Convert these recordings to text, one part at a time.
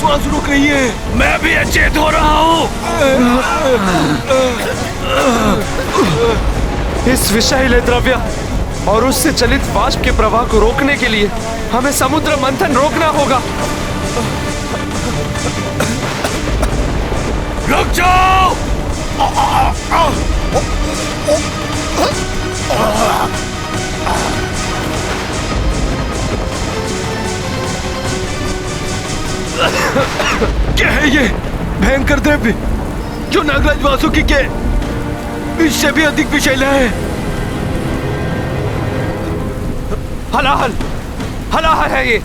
श्वास रुक रही है। मैं भी अचेत हो रहा हूँ। इस विषैले द्रव्य और उससे चलित वाष्प के प्रवाह को रोकने के लिए हमें समुद्र मंथन रोकना होगा। रुक जाओ। क्या है ये भयंकर द्रव्य जो नागराज वासुकी के इससे भी अधिक विषैला है? हलाहल, हलाहल है ये।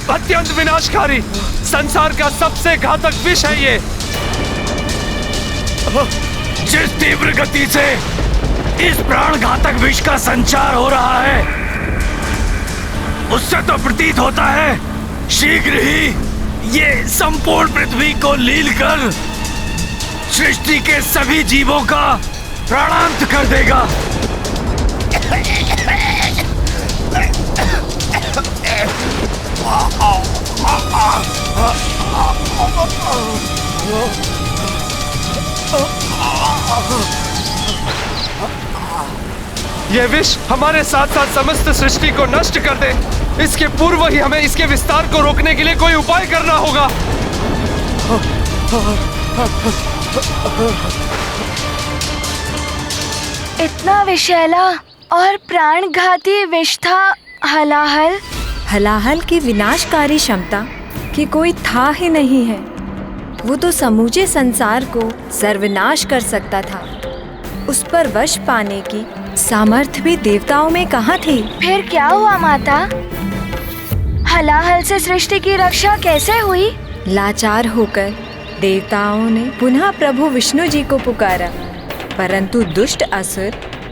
अत्यंत विनाशकारी, संसार का सबसे घातक विष है ये। जिस तीव्र गति से इस प्राण घातक विष का संचार हो रहा है, उससे तो प्रतीत होता है शीघ्र ही ये संपूर्ण पृथ्वी को लील कर सृष्टि के सभी जीवों का प्राणांत कर देगा। यह विष हमारे साथ साथ समस्त सृष्टि को नष्ट कर दे, इसके पूर्व ही हमें इसके विस्तार को रोकने के लिए कोई उपाय करना होगा। इतना विषैला और प्राणघाती विष था हलाहल। हलाहल की विनाशकारी क्षमता की कोई था ही नहीं है। वो तो समूचे संसार को सर्वनाश कर सकता था। उस पर वश पाने की सामर्थ्य भी देवताओं में कहाँ थी? फिर क्या हुआ माता? हलाहल से सृष्टि की रक्षा कैसे हुई? लाचार होकर देवताओं ने पुनः प्रभु विष्णु जी को पुकारा, परंतु दुष्ट असुर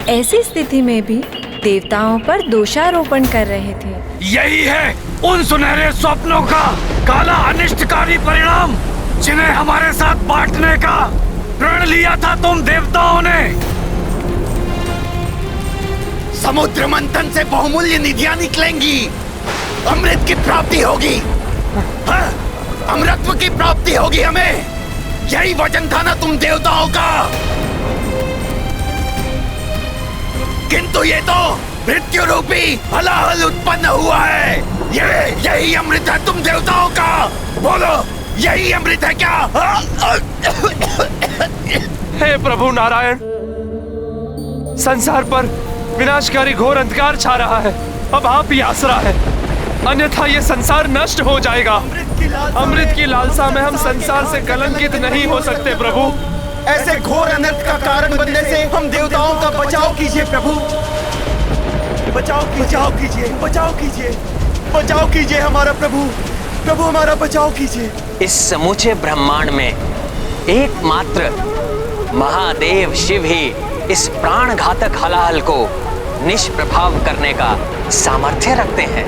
ऐसी स्थिति में भी देवताओं पर दोषारोपण कर रहे थे। यही है उन सुनहरे स्वप्नों का काला अनिष्टकारी परिणाम जिन्हें हमारे साथ बांटने का प्रण लिया था तुम देवताओं ने। समुद्र मंथन से बहुमूल्य निधियां निकलेंगी, अमृत की प्राप्ति होगी। हाँ, अमृतत्व की प्राप्ति होगी हमें। यही वचन था ना तुम देवताओं का। किंतु ये तो मृत्यु रूपी हलाहल उत्पन्न हुआ है। यही अमृत है तुम देवताओं का। बोलो, यही अमृत है क्या? हे प्रभु नारायण, संसार पर विनाशकारी घोर अंधकार छा रहा है। अब आप ही आसरा है, अन्यथा ये संसार नष्ट हो जाएगा। अमृत की लालसा में हम संसार से कलंकित नहीं हो सकते प्रभु। ऐसे घोर अनर्थ का कारण बनने से हम देवताओं का बचाव कीजिए प्रभु। बचाव कीजिए, बचाव कीजिए हमारा प्रभु। प्रभु हमारा बचाव कीजिए। इस समूचे ब्रह्मांड में एकमात्र महादेव शिव ही इस प्राण घातक हलाहल को निष्प्रभाव करने का सामर्थ्य रखते हैं।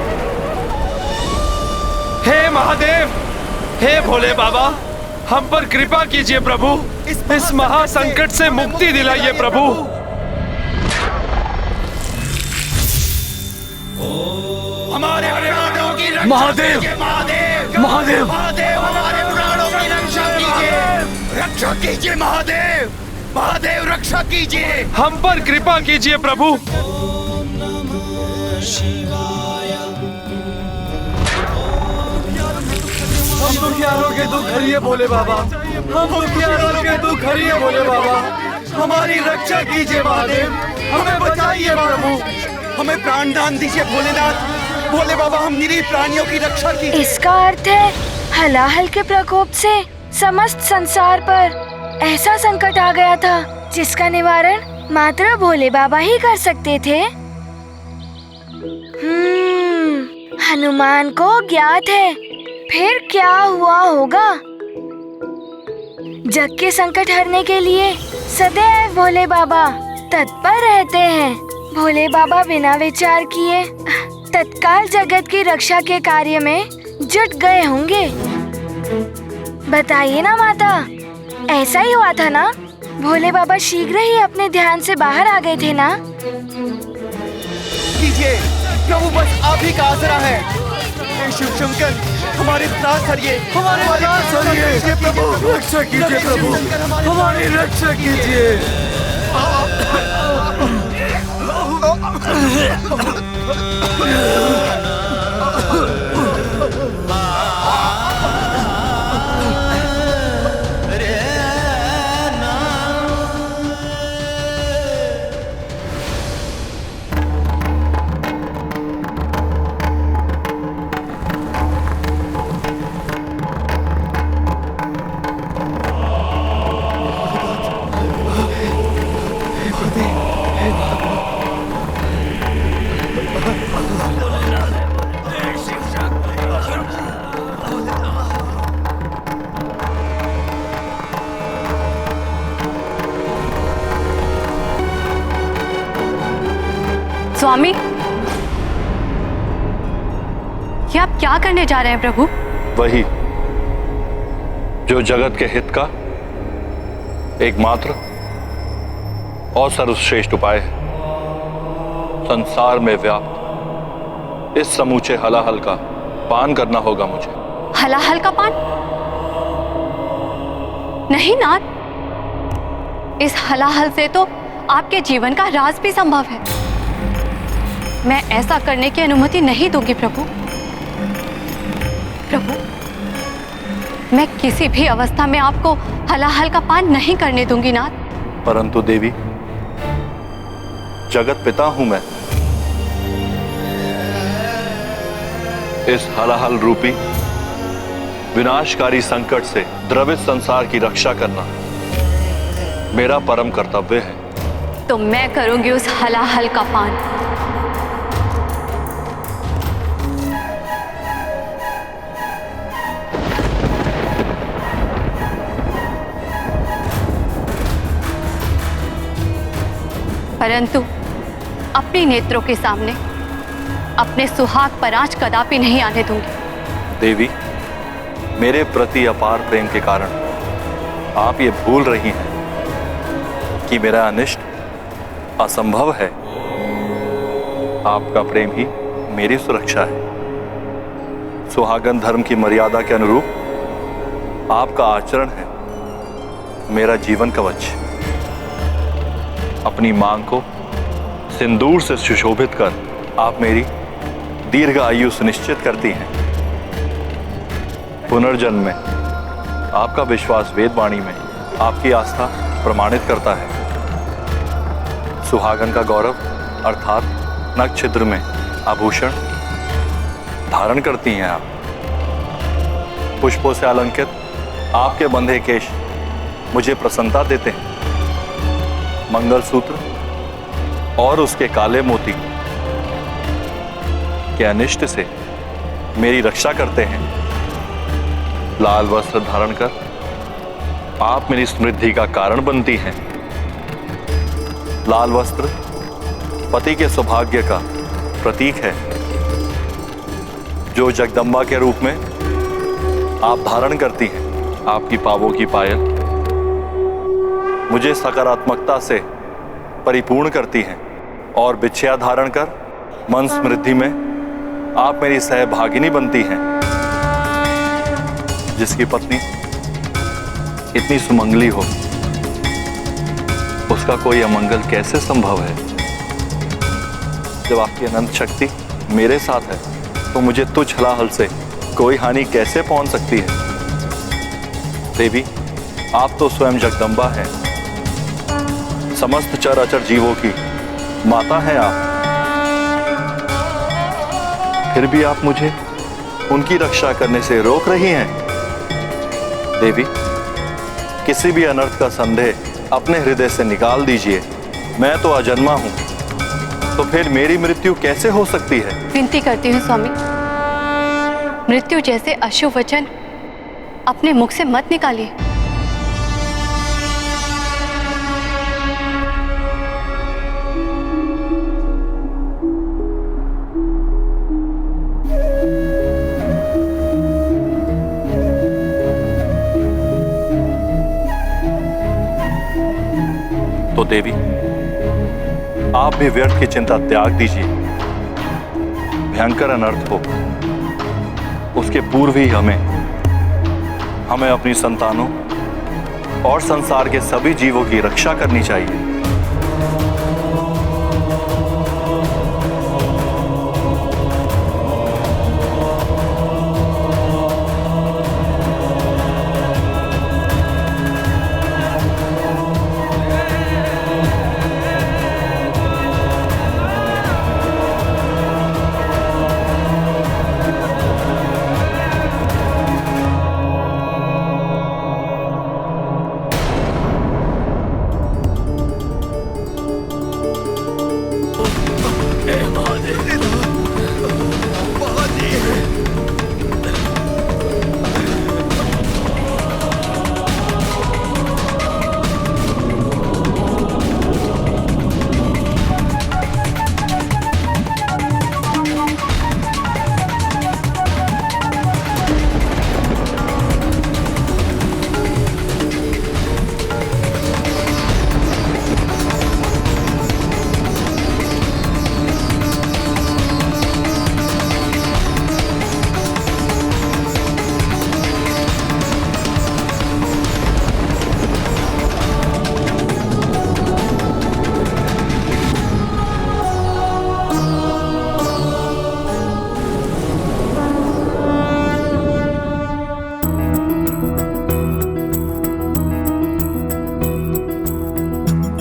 हे महादेव, हे भोले बाबा, हम पर कृपा कीजिए प्रभु। इस महासंकट से मुक्ति दिलाइए प्रभु। हमारे प्राणों की रक्षा महादेव, कीजिए, महादेव, महादेव, महादेव, हमारे प्राणों की रक्षा कीजिए। रक्षा कीजिए महादेव, महादेव रक्षा कीजिए। हम पर कृपा कीजिए प्रभु। हम दुखियारों के दुख हरिए भोले बाबा, हम दुखियारों के दुख हरिए भोले बाबा। हमारी रक्षा कीजिए महादेव, हमें बचाइए प्रभु। हमें प्राणदान दीजिए भोलेनाथ। भोले बाबा, हम निरीह प्राणियों की रक्षा कीजिए। इसका अर्थ है हलाहल के प्रकोप से समस्त संसार पर ऐसा संकट आ गया था जिसका निवारण मात्र भोले बाबा ही कर सकते थे। हनुमान को ज्ञात है फिर क्या हुआ होगा। जग के संकट हरने के लिए सदैव भोले बाबा तत्पर रहते हैं। भोले बाबा बिना विचार किए तत्काल जगत की रक्षा के कार्य में जुट गए होंगे। बताइए ना माता, ऐसा ही हुआ था ना? भोले बाबा शीघ्र ही अपने ध्यान से बाहर आ गए थे ना? कीजिए प्रभु, बस आप ही का आसरा है। हे शिव शंकर, हमारे त्रास हरिए, हमारे त्रास हरिए प्रभु, रक्षा कीजिए प्रभु, हमारी रक्षा कीजिए। स्वामी, ये आप क्या करने जा रहे हैं प्रभु? वही जो जगत के हित का एकमात्र और सर्वश्रेष्ठ उपाय है। संसार में व्याप्त इस समूचे हलाहल का पान करना होगा मुझे। हलाहल का पान? नहीं नाथ, इस हलाहल से तो आपके जीवन का राज भी संभव है। मैं ऐसा करने की अनुमति नहीं दूंगी प्रभु। प्रभु, मैं किसी भी अवस्था में आपको हलाहल का पान नहीं करने दूंगी नाथ। परंतु देवी, जगत पिता हूं मैं। इस हलाहल रूपी विनाशकारी संकट से द्रवित संसार की रक्षा करना मेरा परम कर्तव्य है। तो मैं करूंगी उस हलाहल का पान। परंतु अपने नेत्रों के सामने अपने सुहाग पर आंच कदापि नहीं आने दूंगी। देवी, मेरे प्रति अपार प्रेम के कारण आप ये भूल रही हैं कि मेरा अनिष्ट असंभव है। आपका प्रेम ही मेरी सुरक्षा है। सुहागन धर्म की मर्यादा के अनुरूप आपका आचरण है मेरा जीवन कवच। अपनी मांग को सिंदूर से सुशोभित कर आप मेरी दीर्घ आयु सुनिश्चित करती हैं। पुनर्जन्म में आपका विश्वास वेदवाणी में आपकी आस्था प्रमाणित करता है। सुहागन का गौरव अर्थात नख छिद्र में आभूषण धारण करती हैं आप। पुष्पों से अलंकृत आपके बंधे केश मुझे प्रसन्नता देते हैं। मंगलसूत्र और उसके काले मोती के अनिष्ट से मेरी रक्षा करते हैं। लाल वस्त्र धारण कर आप मेरी समृद्धि का कारण बनती हैं। लाल वस्त्र पति के सौभाग्य का प्रतीक है, जो जगदम्बा के रूप में आप धारण करती हैं। आपकी पावों की पायल मुझे सकारात्मकता से परिपूर्ण करती हैं और बिछिया धारण कर मन समृद्धि में आप मेरी सहभागिनी बनती हैं। जिसकी पत्नी इतनी सुमंगली हो, उसका कोई अमंगल कैसे संभव है? जब आपकी अनंत शक्ति मेरे साथ है तो मुझे तुच्छ हलाहल से कोई हानि कैसे पहुंच सकती है? देवी, आप तो स्वयं जगदम्बा हैं। समस्त चराचर जीवों की माता हैं आप। फिर भी आप मुझे उनकी रक्षा करने से रोक रही हैं। देवी, किसी भी अनर्थ का संदेह अपने हृदय से निकाल दीजिए। मैं तो अजन्मा हूं, तो फिर मेरी मृत्यु कैसे हो सकती है? विनती करती हूँ स्वामी, मृत्यु जैसे अशुभ वचन अपने मुख से मत निकालिए। तो देवी, आप भी व्यर्थ की चिंता त्याग दीजिए। भयंकर अनर्थ हो उसके पूर्व ही हमें अपनी संतानों और संसार के सभी जीवों की रक्षा करनी चाहिए।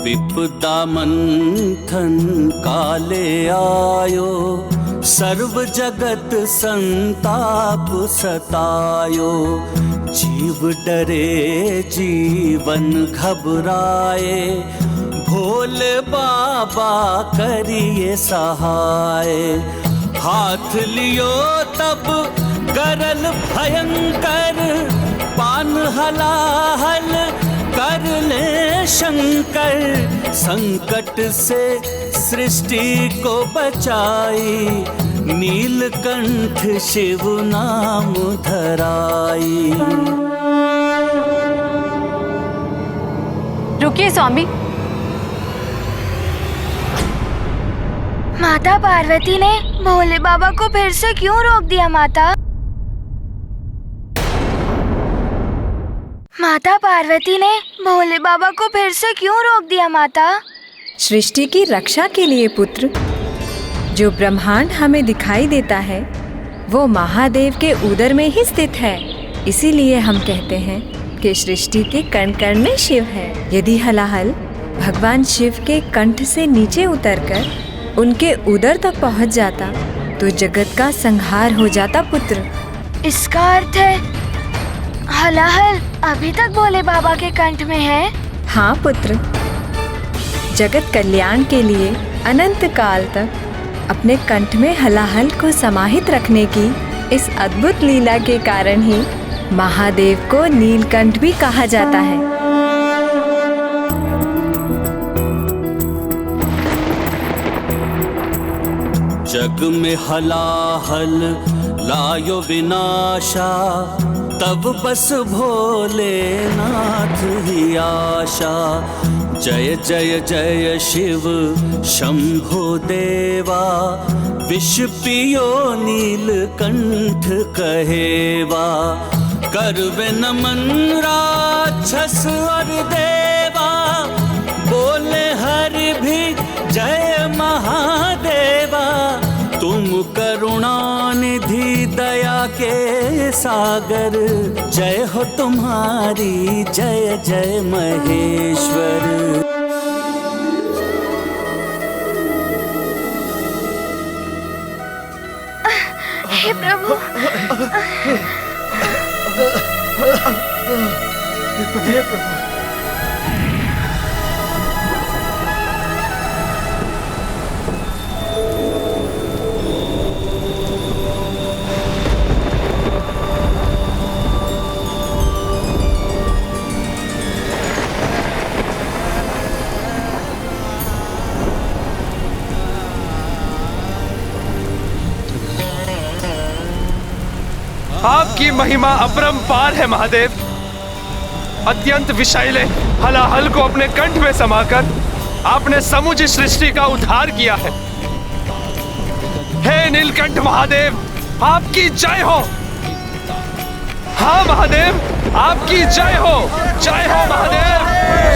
विपदा मंथन काले आयो, सर्व जगत संताप सतायो। जीव डरे जीवन घबराए, भोले बाबा करिए सहाय। हाथ लियो तब गरल भयंकर, पान हलाहल कर ले शंकर। संकट से सृष्टि को बचाई, नीलकंठ शिव नाम धराई। रुकिए स्वामी। माता पार्वती ने भोले बाबा को फिर से क्यों रोक दिया माता? माता पार्वती ने भोले बाबा को फिर से क्यों रोक दिया माता? सृष्टि की रक्षा के लिए पुत्र। जो ब्रह्मांड हमें दिखाई देता है वो महादेव के उदर में ही स्थित है। इसीलिए हम कहते हैं कि सृष्टि के कण कण में शिव है। यदि हलाहल भगवान शिव के कंठ से नीचे उतरकर उनके उदर तक पहुंच जाता तो जगत का संहार हो जाता पुत्र। इसका अर्थ है हलाहल अभी तक भोले बाबा के कंठ में है? हाँ पुत्र, जगत कल्याण के लिए अनंत काल तक अपने कंठ में हलाहल को समाहित रखने की इस अद्भुत लीला के कारण ही महादेव को नीलकंठ भी कहा जाता है। जग में हलाहल लायो विनाशा, तब बस भोलेनाथ ही आशा। जय जय जय शिव शंभो देवा, विष पियो नीलकंठ कहेवा। करवे नमन राक्षस और देवा, बोले हरि भी जय महादेवा। तुम करुणा निधि दया के सागर, जय हो तुम्हारी जय जय महेश्वर। हे प्रभु, हे प्रभु। आपकी महिमा अपरंपार है महादेव। अत्यंत विषैले हलाहल को अपने कंठ में समाकर आपने समूची सृष्टि का उद्धार किया है। हे नीलकंठ महादेव, आपकी जय हो। हाँ महादेव, आपकी जय हो महादेव,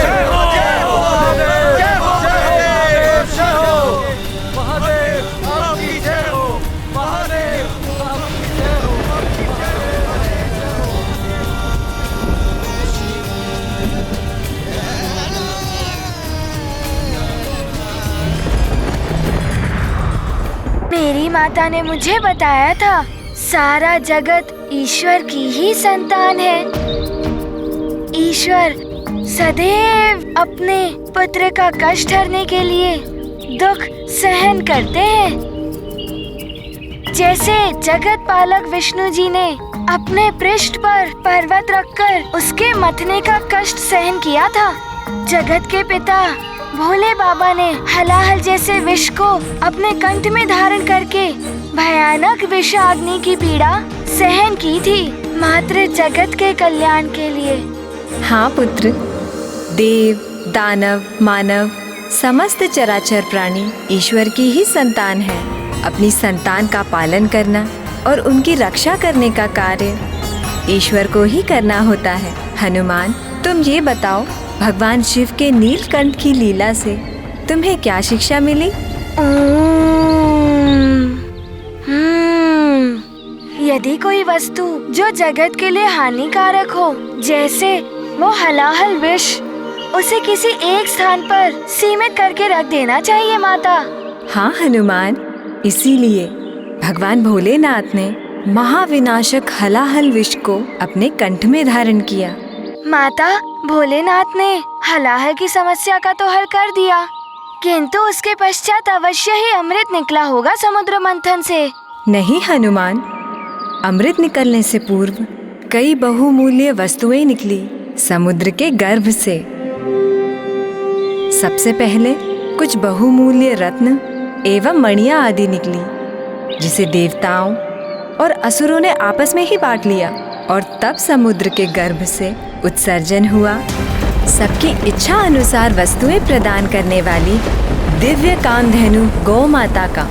जय हो। मेरी माता ने मुझे बताया था सारा जगत ईश्वर की ही संतान है। ईश्वर सदैव अपने पुत्र का कष्ट हरने के लिए दुख सहन करते हैं। जैसे जगत पालक विष्णु जी ने अपने पृष्ठ पर पर्वत रखकर उसके मथने का कष्ट सहन किया था, जगत के पिता भोले बाबा ने हलाहल जैसे विष को अपने कंठ में धारण करके भयानक विषाग्नि की पीड़ा सहन की थी, मात्र जगत के कल्याण के लिए। हाँ पुत्र, देव, दानव, मानव समस्त चराचर प्राणी ईश्वर की ही संतान है। अपनी संतान का पालन करना और उनकी रक्षा करने का कार्य ईश्वर को ही करना होता है। हनुमान, तुम ये बताओ, भगवान शिव के नीलकंठ की लीला से तुम्हें क्या शिक्षा मिली? यदि कोई वस्तु जो जगत के लिए हानिकारक हो, जैसे वो हलाहल विष, उसे किसी एक स्थान पर सीमित करके रख देना चाहिए माता। हाँ हनुमान, इसीलिए भगवान भोलेनाथ ने महाविनाशक हलाहल विष को अपने कंठ में धारण किया। माता, भोलेनाथ ने हलाहल की समस्या का तो हल कर दिया, किंतु उसके पश्चात अवश्य ही अमृत निकला होगा समुद्र मंथन से। नहीं हनुमान, अमृत निकलने से पूर्व कई बहुमूल्य वस्तुएं निकली समुद्र के गर्भ से। सबसे पहले कुछ बहुमूल्य रत्न एवं मणियां आदि निकली, जिसे देवताओं और असुरों ने आपस में ही बांट लिया और तब समुद्र के गर्भ से उत्सर्जन हुआ सबकी इच्छा अनुसार वस्तुएं प्रदान करने वाली दिव्य कामधेनु गौ माता का।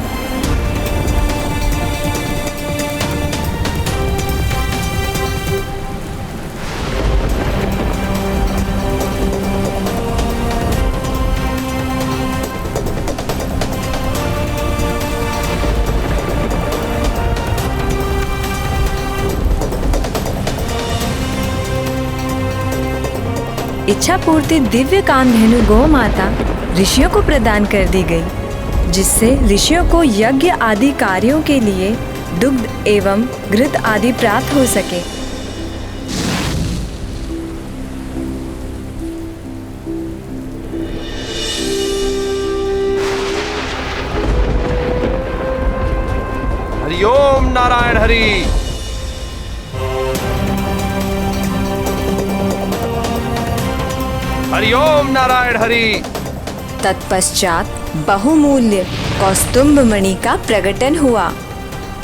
इच्छा पूर्ति दिव्य कामधेनु गौ माता ऋषियों को प्रदान कर दी गई, जिससे ऋषियों को यज्ञ आदि कार्यों के लिए दुग्ध एवं घृत आदि प्राप्त हो सके। हरि ओम नारायण हरि। हरि ओम नारायण हरि। तत्पश्चात बहुमूल्य कौस्तुभ मणि का प्रकटन हुआ।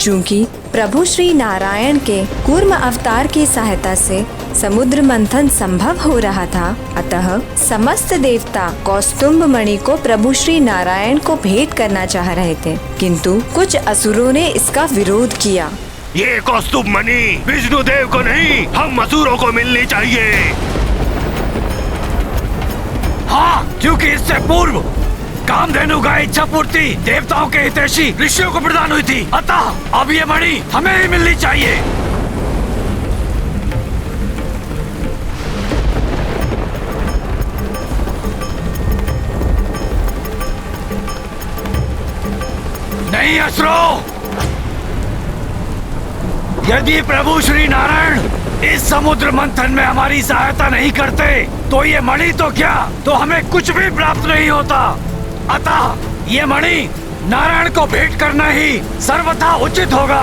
चूंकि प्रभु श्री नारायण के कूर्म अवतार की सहायता से समुद्र मंथन संभव हो रहा था, अतः समस्त देवता कौस्तुभ मणि को प्रभु श्री नारायण को भेंट करना चाह रहे थे, किंतु कुछ असुरों ने इसका विरोध किया। ये कौस्तुभ मणि विष्णु देव को नहीं, हम असुरों को मिलनी चाहिए। हाँ, क्योंकि इससे पूर्व कामधेनु का इच्छा पूर्ति देवताओं के हितैषी ऋषियों को प्रदान हुई थी, अतः अब ये मणि हमें ही मिलनी चाहिए। नहीं असुरों, यदि प्रभु श्री नारायण इस समुद्र मंथन में हमारी सहायता नहीं करते तो ये मणि तो क्या, तो हमें कुछ भी प्राप्त नहीं होता। अतः ये मणि नारायण को भेंट करना ही सर्वथा उचित होगा।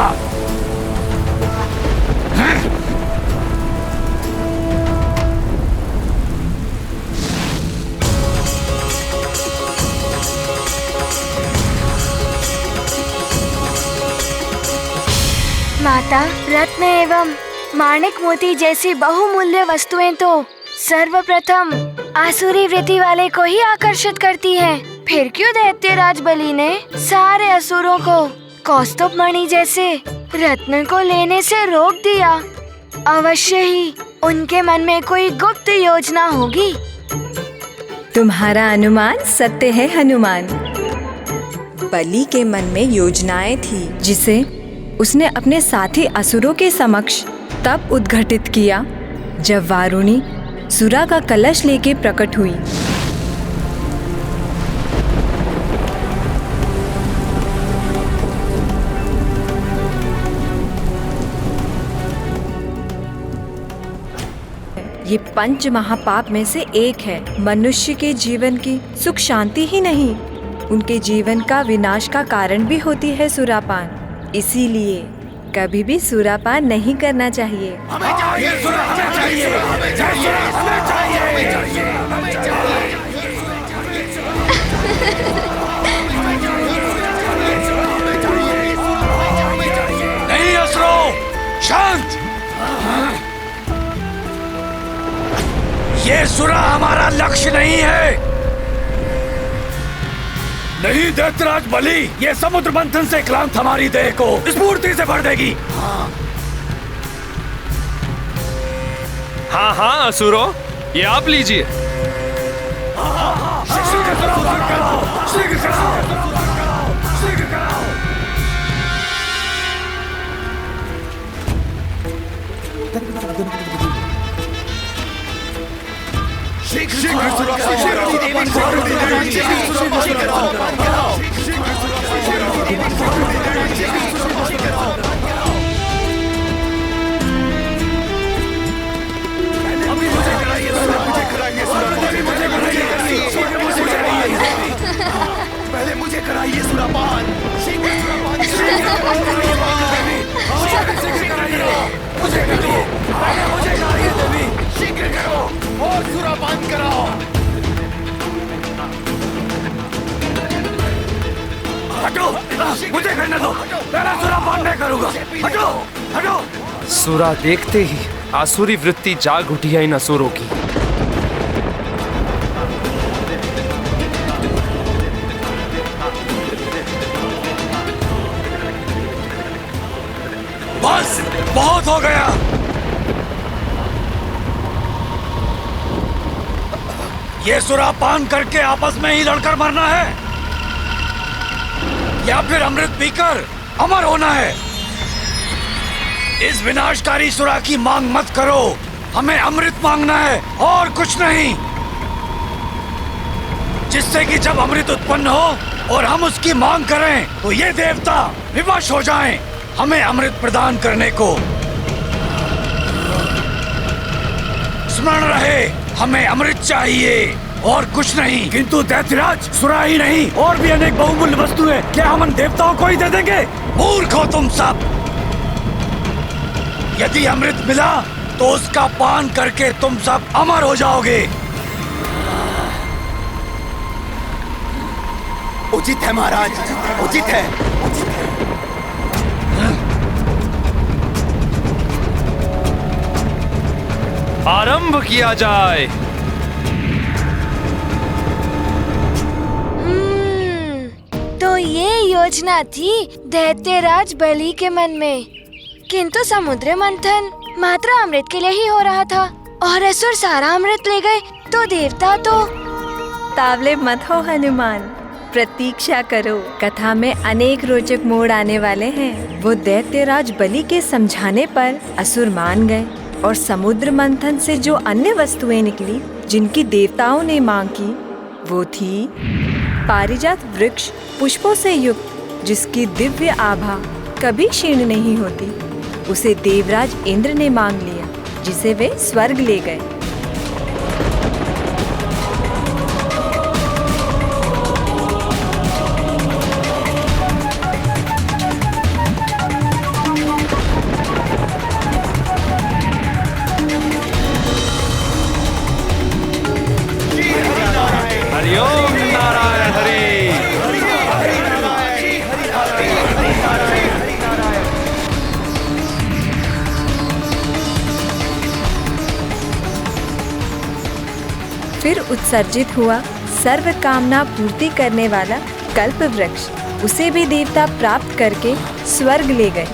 माता, रत्न एवं माणिक मोती जैसी बहुमूल्य वस्तुएं तो सर्वप्रथम आसुरी वृत्ति वाले को ही आकर्षित करती हैं। फिर क्यों दैत्यराज बलि ने सारे असुरों को कौस्तुभ मणि जैसे रत्न को लेने से रोक दिया? अवश्य ही उनके मन में कोई गुप्त योजना होगी। तुम्हारा अनुमान सत्य है हनुमान। बलि के मन में योजनाएं थी जिसे उसने अपने साथी असुरों के समक्ष तब उद्घटित किया जब वारुणी सुरा का कलश लेके प्रकट हुई। ये पंच महापाप में से एक है। मनुष्य के जीवन की सुख शांति ही नहीं, उनके जीवन का विनाश का कारण भी होती है सुरापान। इसीलिए कभी भी सुरापान नहीं करना चाहिए। नहीं असुरों, शांत। ये सुरा हमारा लक्ष्य नहीं है। नहीं दैत्यराज बलि, ये समुद्र मंथन से क्लांत हमारी देह को स्फूर्ति से भर देगी। हाँ हाँ असुरों, ये आप लीजिए। पहले मुझे कराइए सुरापान। शीघ्र करो और सुरापान कराओ। हटो, मुझे करने दो। मैं सुरापान नहीं करूंगा। हटो, हटो। सुरा देखते ही आसुरी वृत्ति जाग उठी है इन असुरों की। बस, बहुत हो गया। ये सुरापान करके आपस में ही लड़कर मरना है या फिर अमृत पीकर अमर होना है। इस विनाशकारी सुरा की मांग मत करो। हमें अमृत मांगना है और कुछ नहीं, जिससे कि जब अमृत उत्पन्न हो और हम उसकी मांग करें तो ये देवता विवश हो जाएं हमें अमृत प्रदान करने को। स्मरण रहे, हमें अमृत चाहिए और कुछ नहीं। किंतु दैत्यराज, सुरा ही नहीं और भी अनेक बहुमूल्य वस्तुएं क्या हम देवताओं को ही दे देंगे? मूर्ख हो तुम सब। यदि अमृत मिला तो उसका पान करके तुम सब अमर हो जाओगे। उचित है महाराज, उचित है। आरंभ किया जाए। तो ये योजना थी दैत्यराज बलि के मन में, किंतु समुद्र मंथन मात्र अमृत के लिए ही हो रहा था और असुर सारा अमृत ले गए तो देवता तो। तावले मत हो हनुमान, प्रतीक्षा करो। कथा में अनेक रोचक मोड़ आने वाले हैं। वो दैत्यराज बलि के समझाने पर असुर मान गए और समुद्र मंथन से जो अन्य वस्तुएं निकली जिनकी देवताओं ने मांग की, वो थी पारिजात वृक्ष पुष्पों से युक्त, जिसकी दिव्य आभा कभी क्षीण नहीं होती। उसे देवराज इंद्र ने मांग लिया, जिसे वे स्वर्ग ले गए। हरिओम नारायण हरि। फिर उत्सर्जित हुआ सर्व कामना पूर्ति करने वाला कल्प वृक्ष। उसे भी देवता प्राप्त करके स्वर्ग ले गए।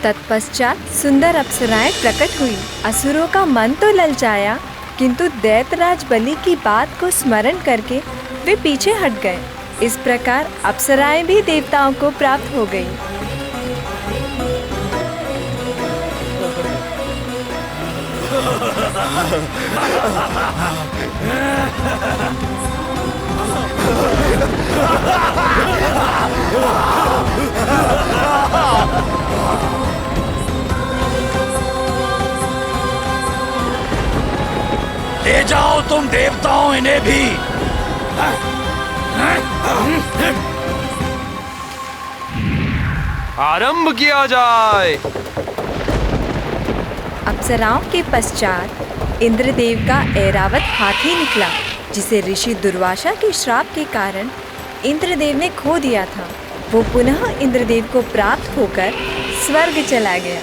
तत्पश्चात सुंदर अप्सराएं प्रकट हुई। असुरों का मन तो ललचाया, किंतु दैत्यराज बलि की बात को स्मरण करके वे पीछे हट गए। इस प्रकार अप्सराएं भी देवताओं को प्राप्त हो गई। ले जाओ तुम देवताओं इन्हें भी। आरंभ किया जाए। अप्सराओं के पश्चात इंद्रदेव का ऐरावत हाथी निकला, जिसे ऋषि दुर्वासा के श्राप के कारण इंद्रदेव ने खो दिया था। वो पुनः इंद्रदेव को प्राप्त होकर स्वर्ग चला गया।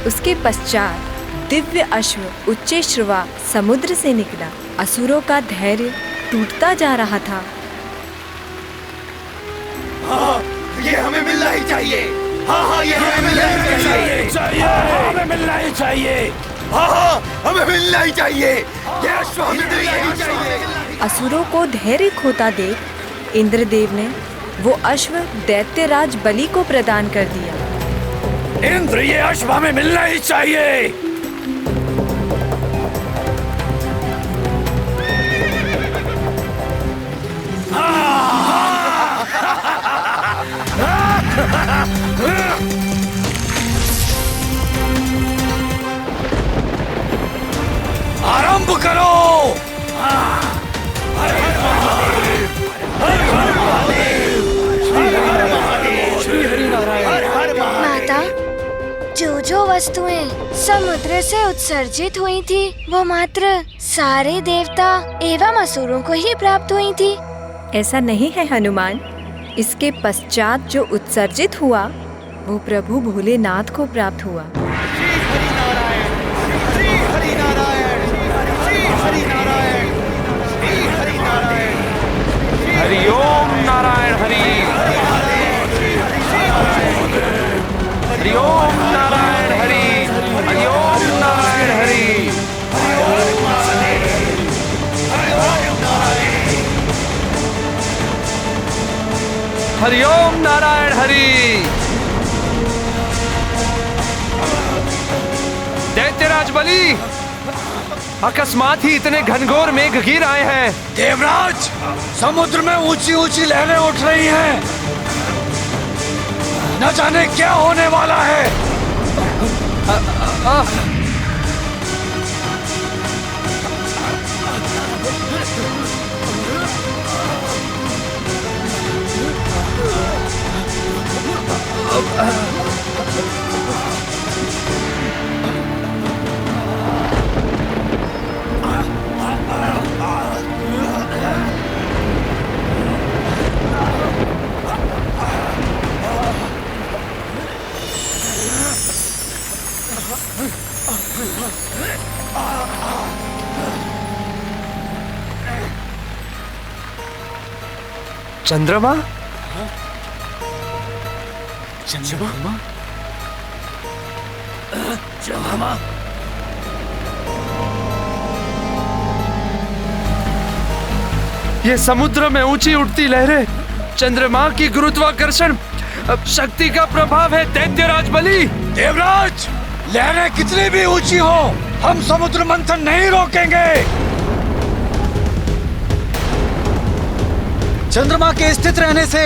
उसके पश्चात दिव्य अश्व उच्चैश्रवा समुद्र से निकला। असुरों का धैर्य टूटता जा रहा था। हाँ, ये हमें मिलना ही चाहिए। हाँ, ये हमें मिलना ही चाहिए। हमें मिलना ही चाहिए। हाँ, हमें मिलना ही चाहिए। ये अश्व हमें मिलना ही चाहिए। असुरों को धैर्य खोता देख इंद्रदेव ने वो अश्व दैत्यराज बलि को प्रदान कर दिया। इंद्र, ये अश्व हमें मिलना ही चाहिए। आरंभ करो। माता, जो वस्तुएं समुद्र से उत्सर्जित हुई थी, वो मात्र सारे देवता एवं असुरों को ही प्राप्त हुई थी। ऐसा नहीं है हनुमान। इसके पश्चात जो उत्सर्जित हुआ वो प्रभु भोलेनाथ को प्राप्त हुआ। हरि ओम नारायण हरि। हरि ओम नारायण हरि। हरि ओम नारायण हरि। हरि ओम नारायण हरि। दैत्यराज बलि, अकस्मात ही इतने घनघोर मेघ गिर आए हैं। देवराज, समुद्र में ऊंची ऊंची लहरें उठ रही हैं। न जाने क्या होने वाला है। चंद्रमा? चंद्रमा? चंद्रमा? ये समुद्र में ऊंची उठती लहरें चंद्रमा की गुरुत्वाकर्षण शक्ति का प्रभाव है दैत्यराज बलि। देवराज, लहरें कितनी भी ऊंची हो, हम समुद्र मंथन नहीं रोकेंगे। चंद्रमा के स्थित रहने से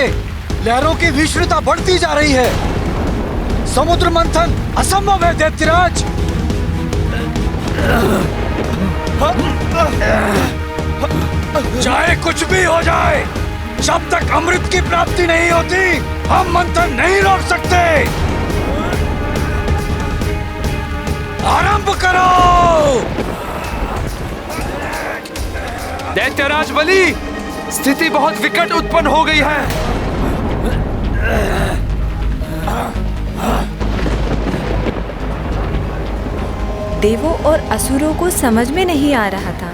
लहरों की विश्वता बढ़ती जा रही है। समुद्र मंथन असंभव है दैत्यराज। चाहे कुछ भी हो जाए, जब तक अमृत की प्राप्ति नहीं होती, हम मंथन नहीं रोक सकते। आरंभ करो। दैत्यराज बलि, स्थिति बहुत विकट उत्पन्न हो गई है। देवों और असुरों को समझ में नहीं आ रहा था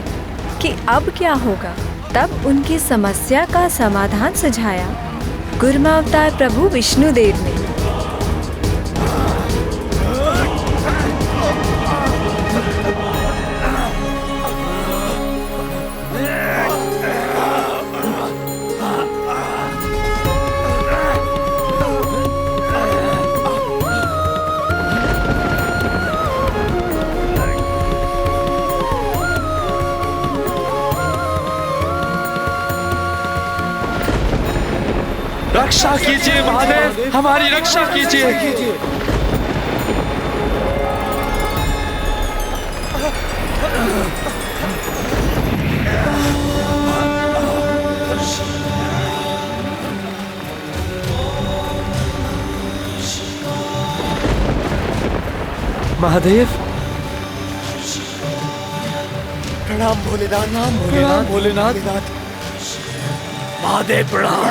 कि अब क्या होगा। तब उनकी समस्या का समाधान सुझाया कूर्मावतार प्रभु विष्णुदेव ने। रक्षा कीजिए महादेव, हमारी रक्षा कीजिए। महादेव, प्रणाम भोलेनाथ। प्रणाम भोलेनाथ। महादेव प्रणाम।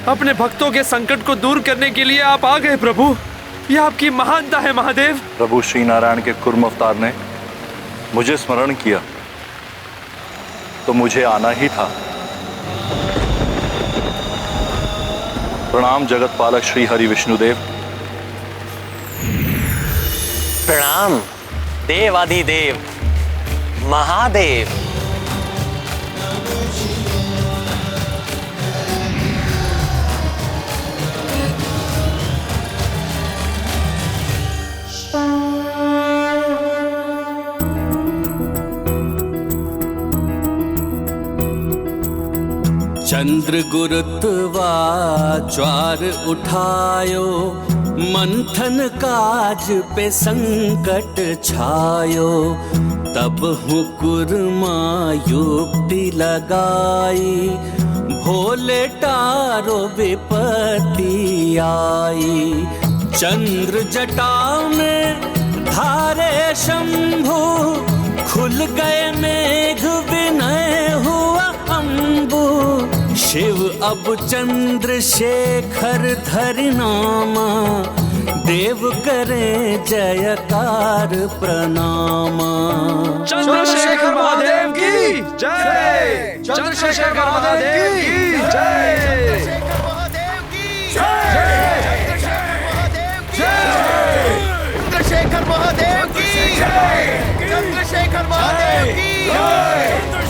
अपने भक्तों के संकट को दूर करने के लिए आप आ गए प्रभु, यह आपकी महानता है महादेव। प्रभु श्री नारायण के कुर्म अवतार ने मुझे स्मरण किया तो मुझे आना ही था। प्रणाम जगत पालक श्री हरि विष्णुदेव। प्रणाम देवाधिदेव महादेव। चंद्र गुरुत्वा ज्वार उठायो, मंथन काज पे संकट छायो। तब हूँ कुर्मा युक्ति लगाई, भोले टारो विपत्ति आई। चंद्र जटा में धारे शंभु, खुल गए मेघ विनय हुआ अम्बु। शिव अब चंद्रशेखर धरि नामा, देव करें जयकार प्रणामा। चंद्रशेखर महादेव की जय, चंद्रशेखर महादेव की जय, चंद्रशेखर महादेव की जय, चंद्रशेखर महादेव की जय,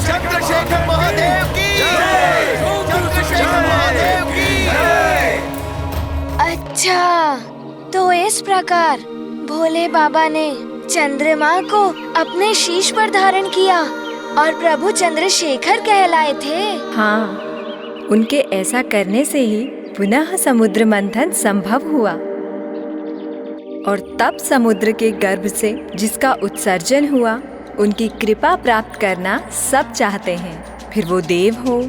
चंद्रशेखर महादेव की जय, चंद्रशेखर महादेव की जय। अच्छा, तो इस प्रकार भोले बाबा ने चंद्रमा को अपने शीश पर धारण किया और प्रभु चंद्रशेखर कहलाए थे। हाँ, उनके ऐसा करने से ही पुनः समुद्र मंथन संभव हुआ और तब समुद्र के गर्भ से जिसका उत्सर्जन हुआ, उनकी कृपा प्राप्त करना सब चाहते हैं, फिर वो देव हो,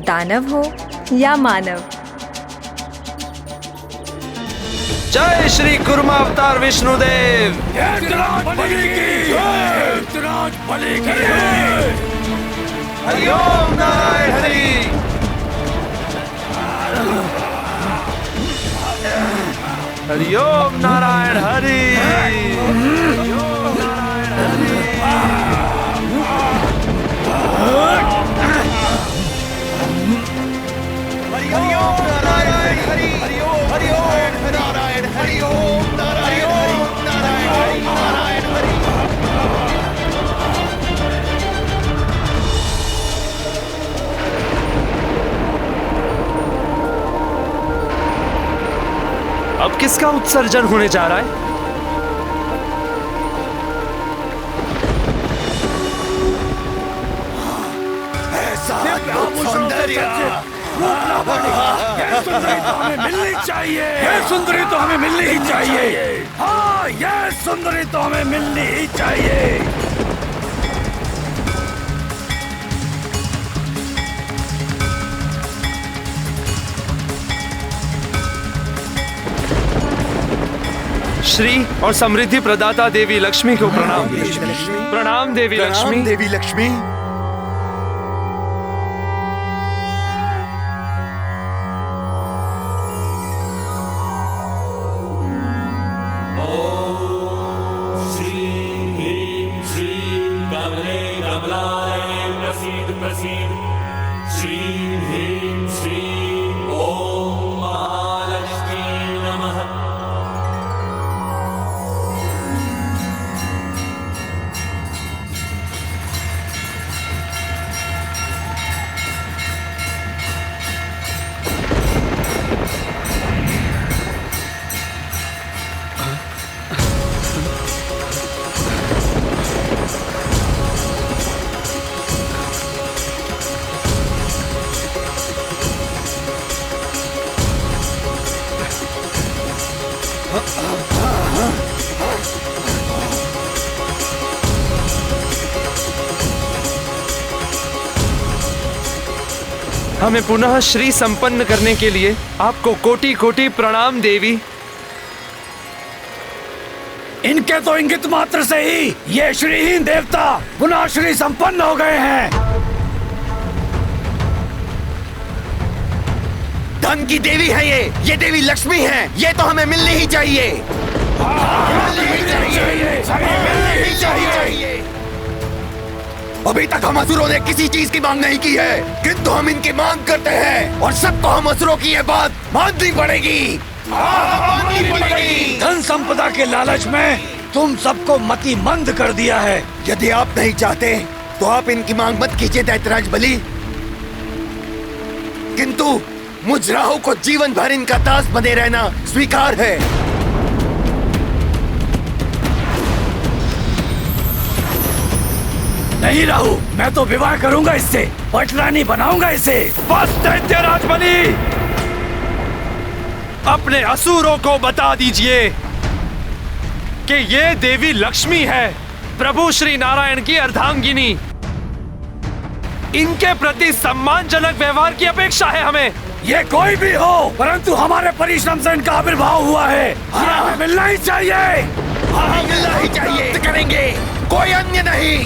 दानव हो या मानव। जय श्री कुर्मा अवतार विष्णुदेव। हरि ओम नारायण हरि। हरि ओम नारायण हरि। हरि ओम नारायण हरि। हरि ओम नारायण हरि ओम नारायण नारायण हरि। अब किसका उत्सर्जन होने जा रहा है? मिलनी चाहिए, ये सुंदरी तो हमें मिलनी ही चाहिए। हाँ, ये सुंदरी तो हमें मिलनी ही चाहिए। श्री और समृद्धि प्रदाता देवी लक्ष्मी को प्रणाम। प्रणाम देवी लक्ष्मी। देवी लक्ष्मी। हमें पुनः श्री संपन्न करने के लिए आपको कोटि कोटि प्रणाम देवी। इनके तो इंगित मात्र से ही ये श्रीहीन देवता पुनः श्री संपन्न हो गए हैं। धन की देवी है ये देवी लक्ष्मी है, ये तो हमें मिलनी ही चाहिए। अभी तक हम असुरों ने किसी चीज की मांग नहीं की है, किंतु हम इनकी मांग करते हैं और सबको हम असुरों की ये बात माननी पड़ेगी। धन संपदा के लालच में तुम सबको मति मंद कर दिया है। यदि आप नहीं चाहते तो आप इनकी मांग मत कीजिए दैत्यराज बलि, किंतु मुझ राहु को जीवन भर इनका दास बने रहना स्वीकार है। नहीं राहु, मैं तो विवाह करूंगा इससे, पटरानी बनाऊंगा इसे। बस दैत्यराज बलि, अपने असुरों को बता दीजिए कि ये देवी लक्ष्मी है, प्रभु श्री नारायण की अर्धांगिनी। इनके प्रति सम्मानजनक व्यवहार की अपेक्षा है हमें। ये कोई भी हो, परंतु हमारे परिश्रम से इनका आविर्भाव हुआ है, हमें मिलना ही चाहिए। मिलना ही चाहिए, करेंगे, कोई अन्य नहीं।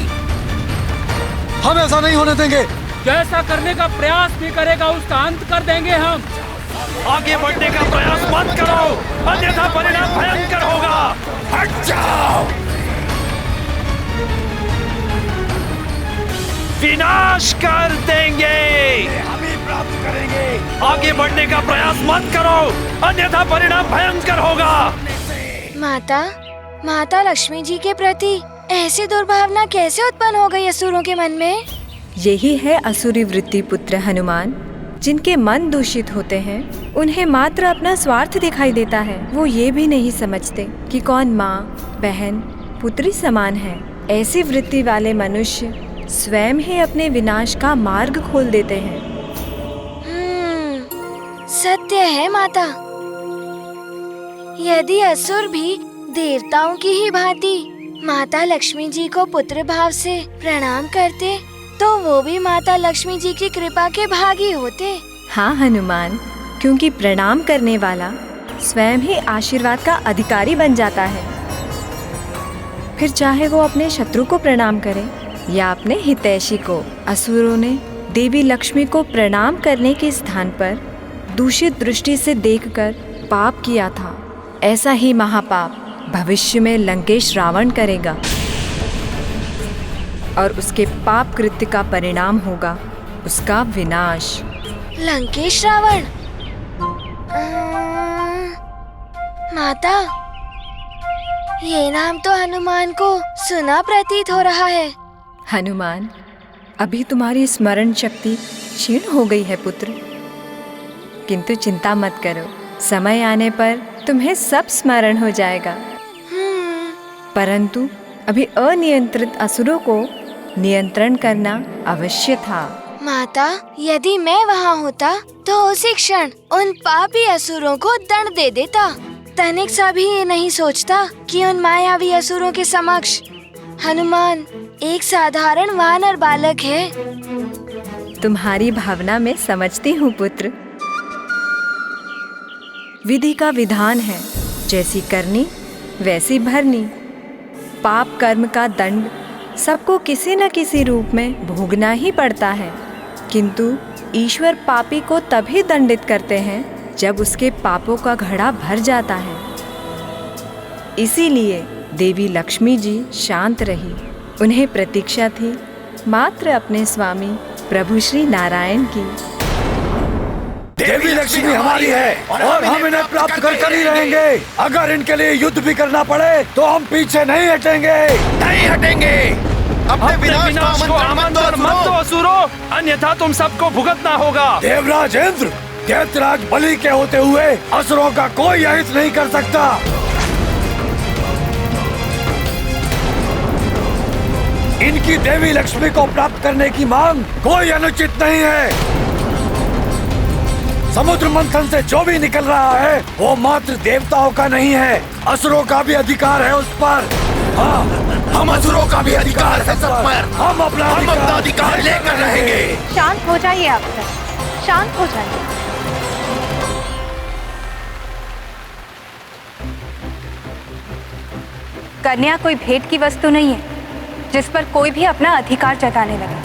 हम ऐसा नहीं होने देंगे। जैसा करने का प्रयास भी करेगा उसका अंत कर देंगे हम। आगे बढ़ने का प्रयास मत करो, अन्यथा परिणाम भयंकर होगा। हट जाओ। विनाश कर देंगे, हमें प्राप्त करेंगे। आगे बढ़ने का प्रयास मत करो, अन्यथा परिणाम भयंकर होगा। माता लक्ष्मी जी के प्रति ऐसी दुर्भावना कैसे उत्पन्न हो गई असुरों के मन में? यही है असुरी वृत्ति पुत्र हनुमान। जिनके मन दूषित होते हैं उन्हें मात्र अपना स्वार्थ दिखाई देता है। वो ये भी नहीं समझते कि कौन माँ, बहन, पुत्री समान है। ऐसी वृत्ति वाले मनुष्य स्वयं ही अपने विनाश का मार्ग खोल देते हैं। सत्य है माता। यदि असुर भी देवताओं की ही भांति माता लक्ष्मी जी को पुत्र भाव से प्रणाम करते तो वो भी माता लक्ष्मी जी की कृपा के भागी होते। हाँ हनुमान, क्योंकि प्रणाम करने वाला स्वयं ही आशीर्वाद का अधिकारी बन जाता है। फिर चाहे वो अपने शत्रु को प्रणाम करे या अपने हितैषी को। असुरों ने देवी लक्ष्मी को प्रणाम करने के स्थान पर दूषित दृष्टि से देखकर पाप किया था। ऐसा ही महापाप भविष्य में लंकेश रावण करेगा और उसके पाप कृत्य का परिणाम होगा उसका विनाश। लंकेश रावण? माता, ये नाम तो हनुमान को सुना प्रतीत हो रहा है। हनुमान, अभी तुम्हारी स्मरण शक्ति क्षीण हो गई है पुत्र, किंतु चिंता मत करो, समय आने पर तुम्हें सब स्मरण हो जाएगा। परंतु अभी अनियंत्रित असुरों को नियंत्रण करना अवश्य था। माता, यदि मैं वहाँ होता तो उसी क्षण उन पापी असुरों को दंड दे देता। तनिक सा भी ये नहीं सोचता कि उन मायावी असुरों के समक्ष हनुमान एक साधारण वानर बालक है। तुम्हारी भावना में समझती हूँ पुत्र। विधि का विधान है, जैसी करनी वैसी भरनी। पाप कर्म का दंड सबको किसी न किसी रूप में भोगना ही पड़ता है, किंतु ईश्वर पापी को तभी दंडित करते हैं जब उसके पापों का घड़ा भर जाता है। इसीलिए देवी लक्ष्मी जी शांत रही। उन्हें प्रतीक्षा थी मात्र अपने स्वामी प्रभु श्री नारायण की। देवी लक्ष्मी हमारी है और हम इन्हें प्राप्त कर ही रहेंगे। अगर इनके लिए युद्ध भी करना पड़े तो हम पीछे नहीं हटेंगे। नहीं हटेंगे। अपने विनाश को आमंत्रण मत दो असुरों, अन्यथा तुम सबको भुगतना होगा। देवराज इंद्र, दैत्यराज बलि के होते हुए असुरों का कोई अहित नहीं कर सकता। इनकी देवी लक्ष्मी को प्राप्त करने की मांग कोई अनुचित नहीं है। समुद्र मंथन से जो भी निकल रहा है वो मात्र देवताओं का नहीं है, असुरों का भी अधिकार है उस पर। हाँ, हम असुरों का भी अधिकार है सब पर। हम अपना अधिकार लेकर रहेंगे। शांत हो जाइए आप सब। शांत हो जाइए। कन्या कोई भेंट की वस्तु नहीं है जिस पर कोई भी अपना अधिकार जताने लगे।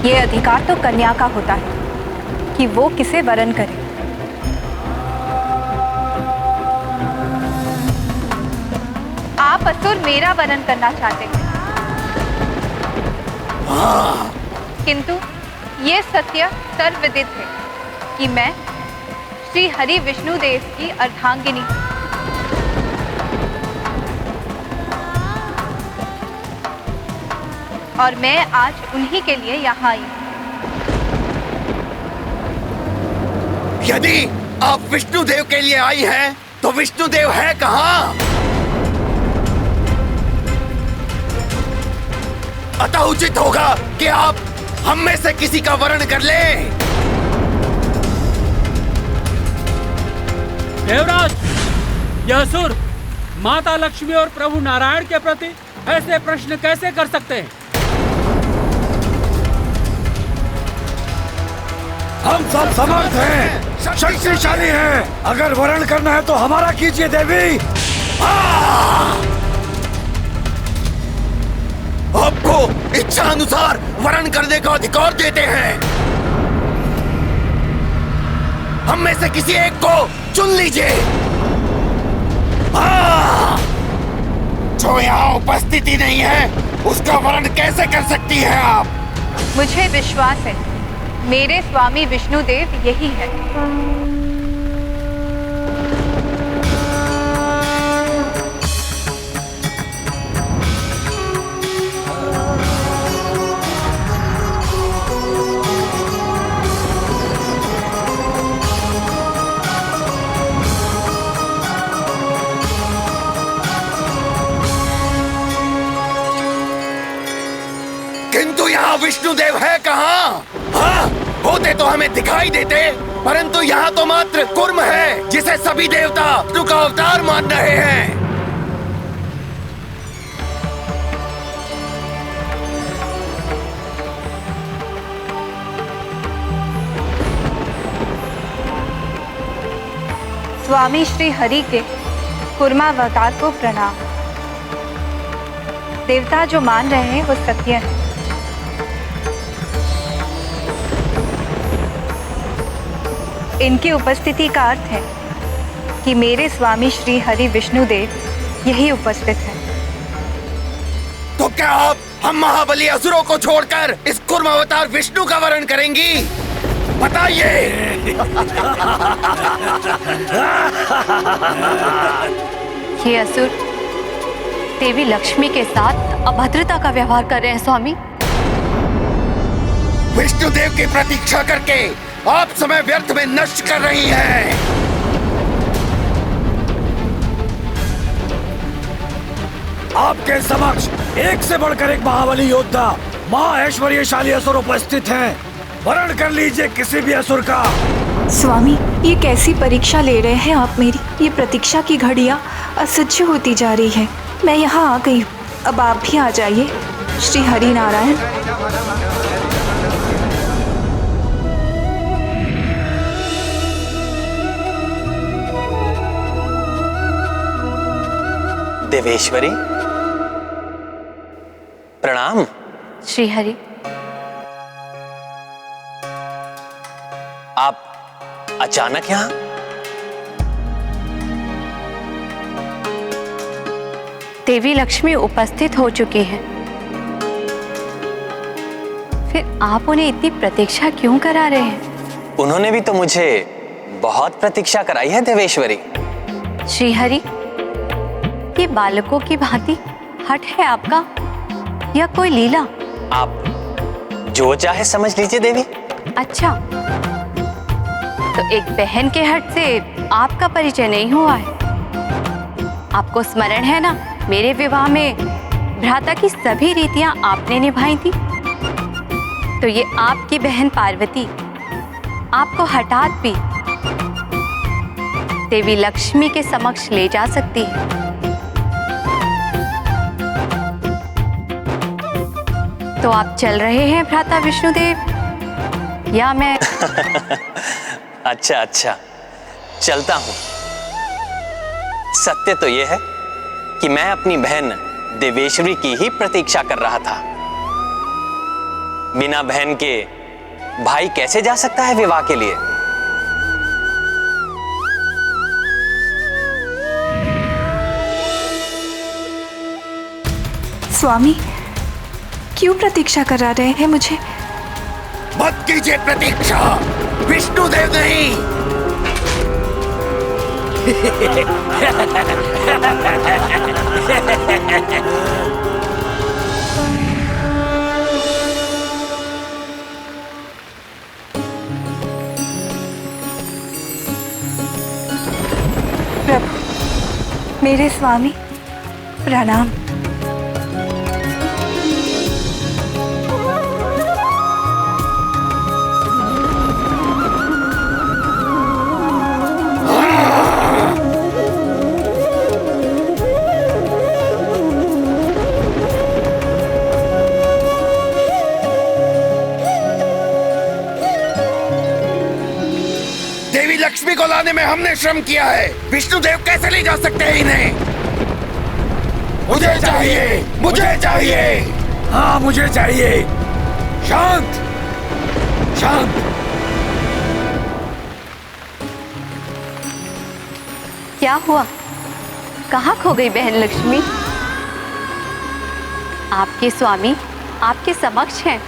ये अधिकार तो कन्या का होता है कि वो किसे वरण करे। आप असुर मेरा वरण करना चाहते हैं, किंतु ये सत्य सर्वविदित है कि मैं श्री हरि विष्णुदेव की अर्धांगिनी और मैं आज उन्हीं के लिए यहाँ आई। यदि आप विष्णुदेव के लिए आई हैं, तो विष्णुदेव है कहाँ? अतः उचित होगा कि आप हम में से किसी का वरण कर लें। देवराज, यह असुर माता लक्ष्मी और प्रभु नारायण के प्रति ऐसे प्रश्न कैसे कर सकते हैं? हम सब समर्थ हैं, शक्तिशाली हैं। अगर वरण करना है तो हमारा कीजिए देवी। आपको इच्छा अनुसार वरण करने का अधिकार देते हैं। हम में से किसी एक को चुन लीजिए। जो यहाँ उपस्थिति नहीं है उसका वरण कैसे कर सकती है आप? मुझे विश्वास है मेरे स्वामी विष्णुदेव यही है। किंतु यहाँ विष्णुदेव है कहाँ? हाँ, होते तो हमें दिखाई देते, परंतु यहाँ तो मात्र कुर्म है जिसे सभी देवता विष्णु का अवतार मान रहे हैं। स्वामी श्री हरि के कुर्मावतार को प्रणाम। देवता जो मान रहे हैं वो सत्य है। इनकी उपस्थिति का अर्थ है कि मेरे स्वामी श्री हरि विष्णुदेव यही उपस्थित है। तो क्या आप हम महाबली असुरों को छोड़कर इस कुर्मावतार विष्णु का वरण करेंगी? बताइए। ये असुर देवी लक्ष्मी के साथ अभद्रता का व्यवहार कर रहे हैं स्वामी। विष्णुदेव की प्रतीक्षा करके आप समय व्यर्थ में नष्ट कर रही हैं। आपके समक्ष एक से बढ़कर एक महाबली योद्धा महा ऐश्वर्यशाली असुर उपस्थित हैं। वरण कर लीजिए किसी भी असुर का। स्वामी, ये कैसी परीक्षा ले रहे हैं आप मेरी? ये प्रतीक्षा की घड़ियाँ असह्य होती जा रही है। मैं यहाँ आ गई हूँ, अब आप भी आ जाइए। श्री हरि नारायण। देवेश्वरी, प्रणाम। श्री हरि, आप अचानक यहाँ? देवी लक्ष्मी उपस्थित हो चुकी हैं। फिर आप उन्हें इतनी प्रतीक्षा क्यों करा रहे हैं? उन्होंने भी तो मुझे बहुत प्रतीक्षा कराई है देवेश्वरी। श्री हरि, ये बालकों की भांति हट है आपका या कोई लीला? आप जो चाहे समझ लीजिए देवी। अच्छा, तो एक बहन के हट से आपका परिचय नहीं हुआ है? आपको स्मरण है ना, मेरे विवाह में भ्राता की सभी रीतियां आपने निभाई थी। तो ये आपकी बहन पार्वती आपको हठात भी देवी लक्ष्मी के समक्ष ले जा सकती है। तो आप चल रहे हैं भ्राता विष्णुदेव, या मैं? अच्छा अच्छा, चलता हूं। सत्य तो यह है कि मैं अपनी बहन देवेश्वरी की ही प्रतीक्षा कर रहा था। बिना बहन के भाई कैसे जा सकता है विवाह के लिए? स्वामी, क्यों प्रतीक्षा करा रहे हैं मुझे? मत कीजिए प्रतीक्षा, विष्णुदेव नहीं। प्रभु, मेरे स्वामी, प्रणाम। लक्ष्मी को लाने में हमने श्रम किया है, विष्णुदेव कैसे ले जा सकते हैं इन्हें? मुझे चाहिए, मुझे चाहिए। हाँ मुझे चाहिए। शांत शांत। क्या हुआ? कहाँ खो गई बहन लक्ष्मी? आपके स्वामी आपके समक्ष हैं।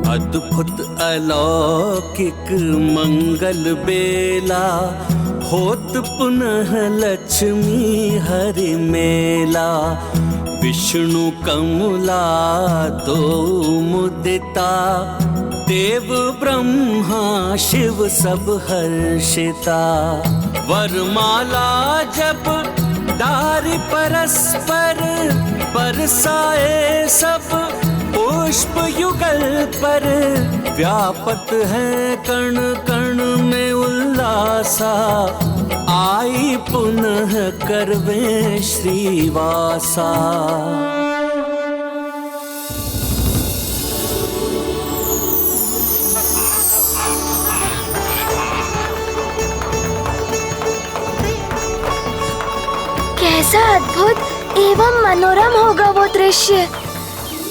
अद्भुत अलौकिक मंगल बेला, होत पुनः लक्ष्मी हरि मेला। विष्णु कमला तो मुदिता, देव ब्रह्मा शिव सब हर्षिता। वरमाला जब डारि परस्पर, बरसाए सब पुष्प युगल पर। व्यापत है कण कण में उल्लासा, आई पुनः करवे श्रीवासा। कैसा अद्भुत एवं मनोरम होगा वो दृश्य।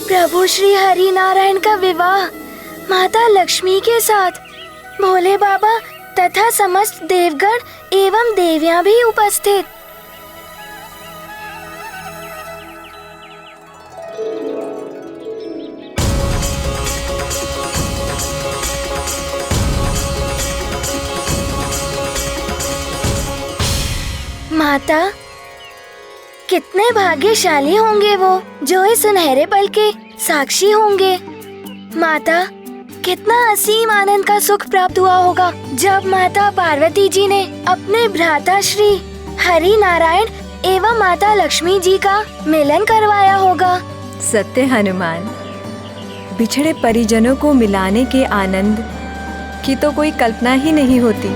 प्रभु श्री हरि नारायण का विवाह माता लक्ष्मी के साथ, भोले बाबा तथा समस्त देवगण एवं देवियां भी उपस्थित। माता, कितने भाग्यशाली होंगे वो जो इस सुनहरे पल के साक्षी होंगे। माता, कितना असीम आनंद का सुख प्राप्त हुआ होगा जब माता पार्वती जी ने अपने भ्राता श्री हरि नारायण एवं माता लक्ष्मी जी का मिलन करवाया होगा। सत्य हनुमान, बिछड़े परिजनों को मिलाने के आनंद की तो कोई कल्पना ही नहीं होती।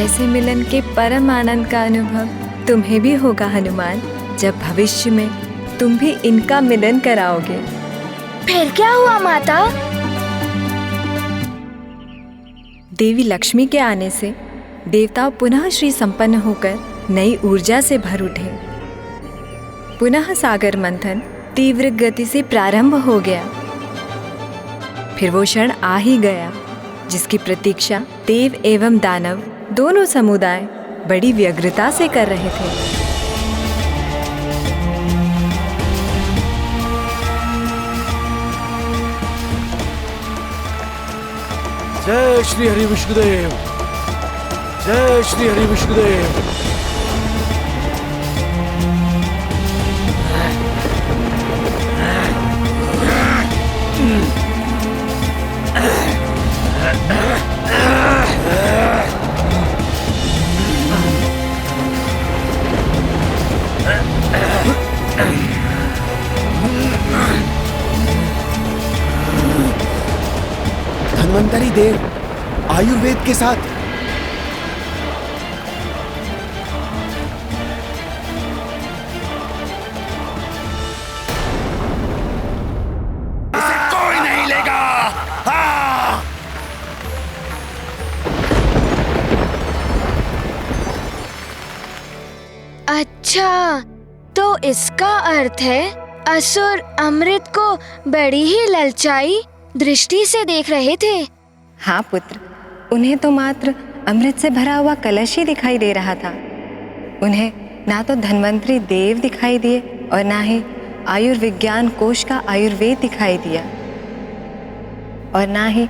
ऐसे मिलन के परम आनंद का अनुभव तुम्हें भी होगा हनुमान, जब भविष्य में तुम भी इनका मिलन कराओगे। फिर क्या हुआ माता? देवी लक्ष्मी के आने से देवता पुनः श्री संपन्न होकर नई ऊर्जा से भर उठे। पुनः सागर मंथन तीव्र गति से प्रारंभ हो गया। फिर वो क्षण आ ही गया जिसकी प्रतीक्षा देव एवं दानव दोनों समुदाय बड़ी व्यग्रता से कर रहे थे। जय श्री हरि विष्णुदेव, जय श्री हरि विष्णुदेव। धन्वंतरी देव आयुर्वेद के साथ। इसे कोई नहीं लेगा। हाँ। अच्छा, तो इसका अर्थ है असुर अमृत को बड़ी ही ललचाई दृष्टि से देख रहे थे। हाँ पुत्र, उन्हें तो मात्र अमृत से भरा हुआ कलश ही दिखाई दे रहा था। उन्हें ना तो धन्वंतरी देव दिखाई दिए और ना ही आयुर्विज्ञान कोश का आयुर्वेद दिखाई दिया, और ना ही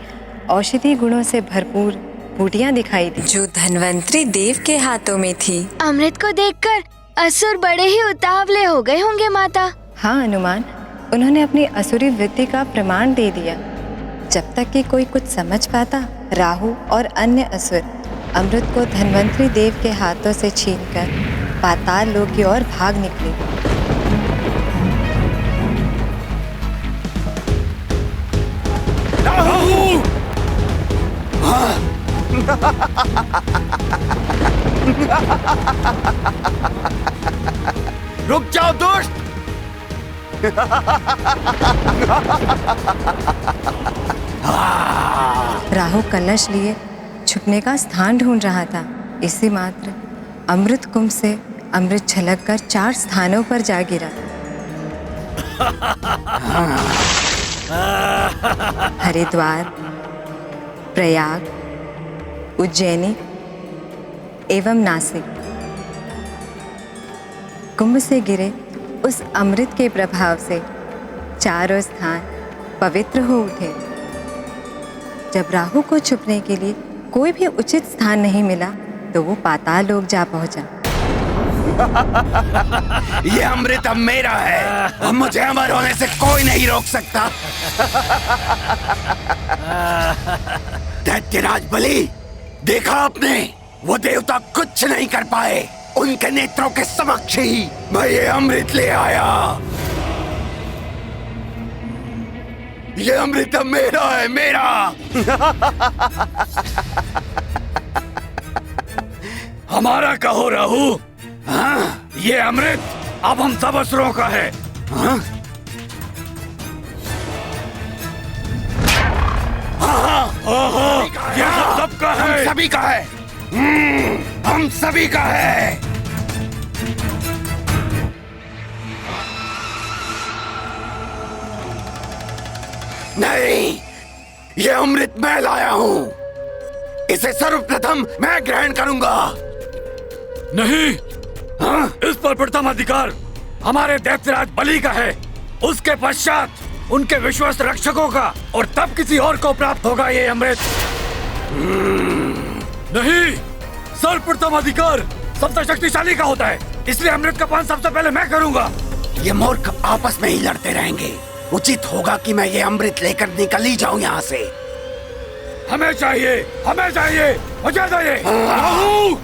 औषधि गुणों से भरपूर बूटियां दिखाई दी जो धन्वंतरी देव के हाथों में थी। अमृत को देखकर असुर बड़े ही उतावले हो गए होंगे माता। हाँ अनुमान, उन्होंने अपनी असुरी वृत्ति का प्रमाण दे दिया। जब तक कि कोई कुछ समझ पाता, राहु और अन्य असुर अमृत को धन्वंतरी देव के हाथों से छीनकर पाताल लोक की ओर भाग निकले। राहु! रुक जाओ दुष्ट! राहु कलश लिए छुपने का स्थान ढूंढ रहा था। इसी मात्र अमृत कुंभ से अमृत छलककर 4 स्थानों पर जा गिरा। हरिद्वार, प्रयाग, उज्जैनी एवं नासिक। कुंभ से गिरे उस अमृत के प्रभाव से चारों स्थान पवित्र हो उठे। जब राहु को छुपने के लिए कोई भी उचित स्थान नहीं मिला तो वो पाताल लोक जा पहुंचा। ये अमृत अब मेरा है, अब मुझे अमर होने से कोई नहीं रोक सकता। दैत्यराज बलि, देखा आपने, वो देवता कुछ नहीं कर पाए। उनके नेत्रों के समक्ष ही मैं ये अमृत ले आया। ये अमृत अब मेरा है, मेरा। हमारा कहो राहु। हाँ, ये अमृत अब हम सब असुरों का है। हाँ? हाँ, ये सबका है। हम सभी का है। हम सभी का है। नहीं, ये अमृत मैं लाया हूँ। इसे सर्वप्रथम मैं ग्रहण करूंगा। नहीं, हाँ? इस पर प्रथम अधिकार हमारे दैत्यराज बलि का है। उसके पश्चात उनके विश्वस्त रक्षकों का, और तब किसी और को प्राप्त होगा ये अमृत। नहीं, सर्वप्रथम अधिकार सबसे शक्तिशाली का होता है, इसलिए अमृत का पान सबसे पहले मैं करूंगा। ये मूर्ख आपस में ही लड़ते रहेंगे। उचित होगा कि मैं ये अमृत लेकर निकल ही जाऊं यहाँ से। हमें चाहिए, हमें चाहिए, मुझे चाहिए। राहु!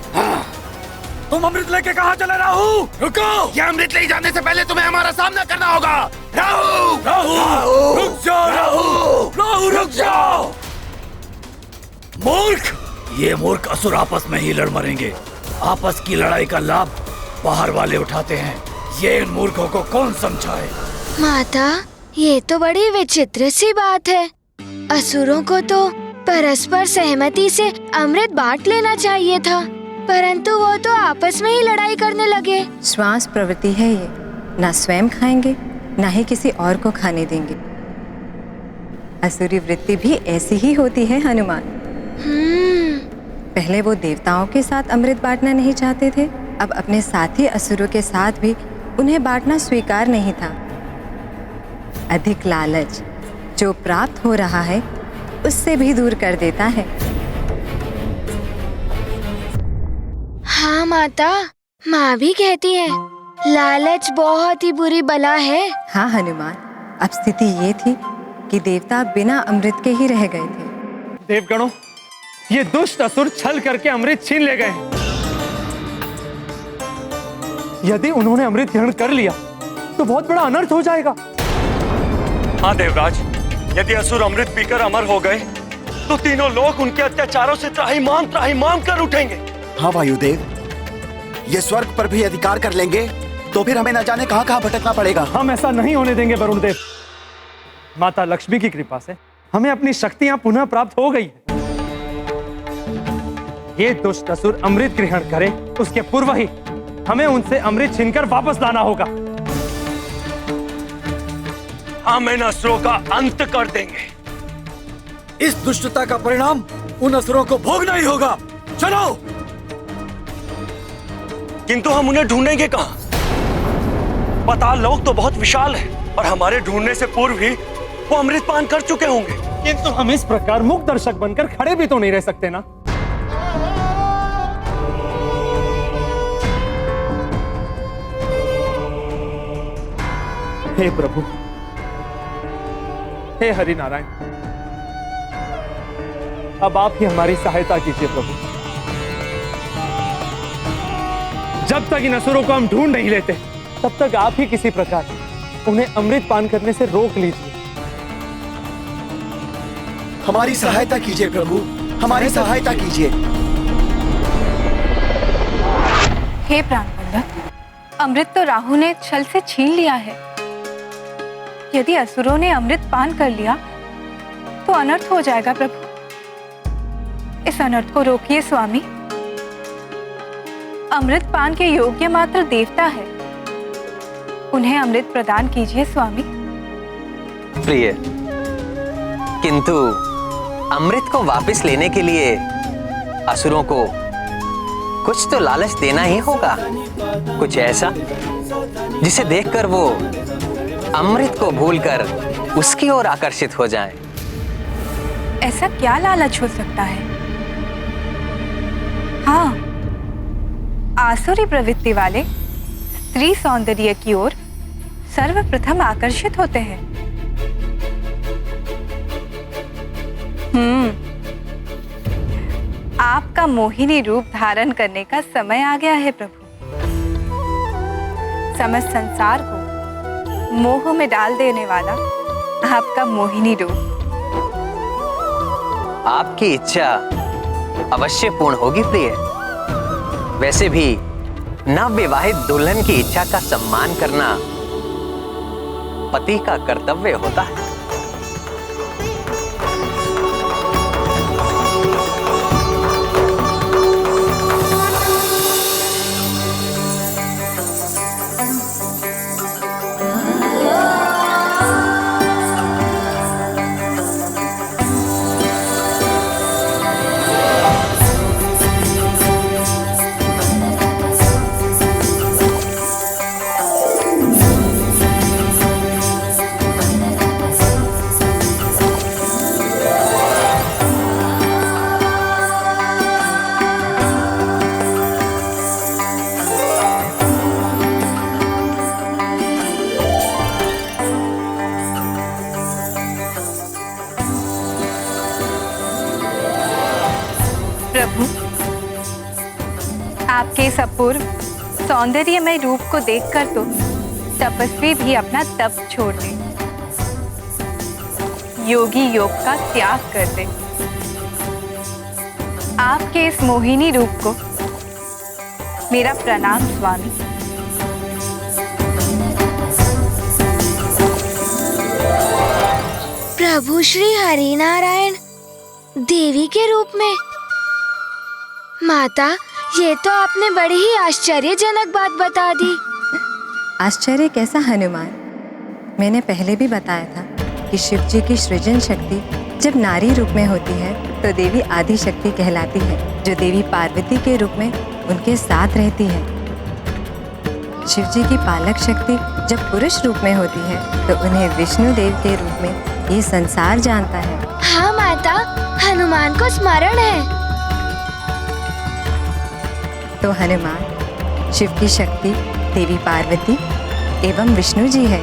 तुम अमृत लेके कहाँ चले राहु? रुको! ये अमृत ले जाने से पहले तुम्हें हमारा सामना करना होगा। राहु! राहु! रुक जाओ राहु! राहु रुक जाओ! मूर्ख! ये मूर्ख असुर आपस में ही लड़ मरेंगे। आपस की लड़ाई का लाभ बाहर वाले उठाते हैं। ये इन मूर्खों को कौन समझाए? माता, ये तो बड़ी विचित्र सी बात है। असुरों को तो परस्पर सहमति से अमृत बांट लेना चाहिए था, परंतु वो तो आपस में ही लड़ाई करने लगे। श्वास प्रवृत्ति है ये, ना स्वयं खाएंगे ना ही किसी और को खाने देंगे। असुरी वृत्ति भी ऐसी ही होती है हनुमान। पहले वो देवताओं के साथ अमृत बांटना नहीं चाहते थे, अब अपने साथी असुरों के साथ भी उन्हें बांटना स्वीकार नहीं था। अधिक लालच जो प्राप्त हो रहा है उससे भी दूर कर देता है। हाँ माता, माँ भी कहती है लालच बहुत ही बुरी बला है। हाँ हनुमान, अब स्थिति ये थी कि देवता बिना अमृत के ही रह गए थे। देवगणों, ये दुष्ट असुर छल करके अमृत छीन ले गए। यदि उन्होंने अमृत ग्रहण कर लिया तो बहुत बड़ा अनर्थ हो जाएगा। हाँ देवराज, यदि असुर अमृत पीकर अमर हो गए तो तीनों लोग उनके अत्याचारों से त्राहिमाम कर उठेंगे। हाँ वायुदेव, ये स्वर्ग पर भी अधिकार कर लेंगे तो फिर हमें न जाने कहां कहां भटकना पड़ेगा। हम ऐसा नहीं होने देंगे वरुण देव। माता लक्ष्मी की कृपा से हमें अपनी शक्तियां पुनः प्राप्त हो गई है। ये दुष्ट असुर अमृत ग्रहण करे उसके पूर्व ही हमें उनसे अमृत छीनकर वापस लाना होगा। हम इन असुरों का अंत कर देंगे। इस दुष्टता का परिणाम उन असुरों को भोगना ही होगा। चलो। किंतु हम उन्हें ढूंढेंगे कहां? पाताल लोक तो बहुत विशाल है और हमारे ढूंढने से पूर्व ही वो अमृत पान कर चुके होंगे। किंतु हम इस प्रकार मुख दर्शक बनकर खड़े भी तो नहीं रह सकते ना। हे प्रभु, हे हरि नारायण, अब आप ही हमारी सहायता कीजिए प्रभु। जब तक इन असुरों को हम ढूंढ नहीं लेते तब तक आप ही किसी प्रकार उन्हें अमृत पान करने से रोक लीजिए। हमारी सहायता कीजिए प्रभु, हमारी सहायता कीजिए। हे प्राणवल्लभ, अमृत तो राहु ने छल से छीन लिया है। यदि असुरों ने अमृत पान कर लिया तो अनर्थ हो जाएगा प्रभु। इस अनर्थ को रोकिए स्वामी। अमृत पान के योग्य मात्र देवता है, उन्हें अमृत प्रदान कीजिए स्वामी। प्रिय, किंतु अमृत को वापस लेने के लिए असुरों को कुछ तो लालच देना ही होगा, कुछ ऐसा जिसे देखकर वो अमृत को भूलकर उसकी ओर आकर्षित हो जाएं। ऐसा क्या लालच हो सकता है? हाँ, आसुरी प्रवृत्ति वाले स्त्री सौंदर्य की ओर सर्वप्रथम आकर्षित होते हैं। आपका मोहिनी रूप धारण करने का समय आ गया है प्रभु। समस्त संसार को मोह में डाल देने वाला आपका मोहिनी रूप। आपकी इच्छा अवश्य पूर्ण होगी प्रिय। वैसे भी नवविवाहित दुल्हन की इच्छा का सम्मान करना पति का कर्तव्य होता है। आपके इस अपूर्व सौंदर्यमय रूप को देखकर तो तपस्वी भी अपना तप छोड़ दे, योगी योग का त्याग कर दे। आपके इस मोहिनी रूप को मेरा प्रणाम स्वामी। प्रभु श्री हरिनारायण देवी के रूप में। माता, ये तो आपने बड़ी ही आश्चर्यजनक बात बता दी। आश्चर्य कैसा हनुमान? मैंने पहले भी बताया था कि शिव जी की सृजन शक्ति जब नारी रूप में होती है तो देवी आदि शक्ति कहलाती है, जो देवी पार्वती के रूप में उनके साथ रहती है। शिव जी की पालक शक्ति जब पुरुष रूप में होती है तो उन्हें विष्णु देव के रूप में ये संसार जानता है। हाँ माता, हनुमान को स्मरण है। तो हनुमान शिव की शक्ति देवी पार्वती एवं विष्णु जी है।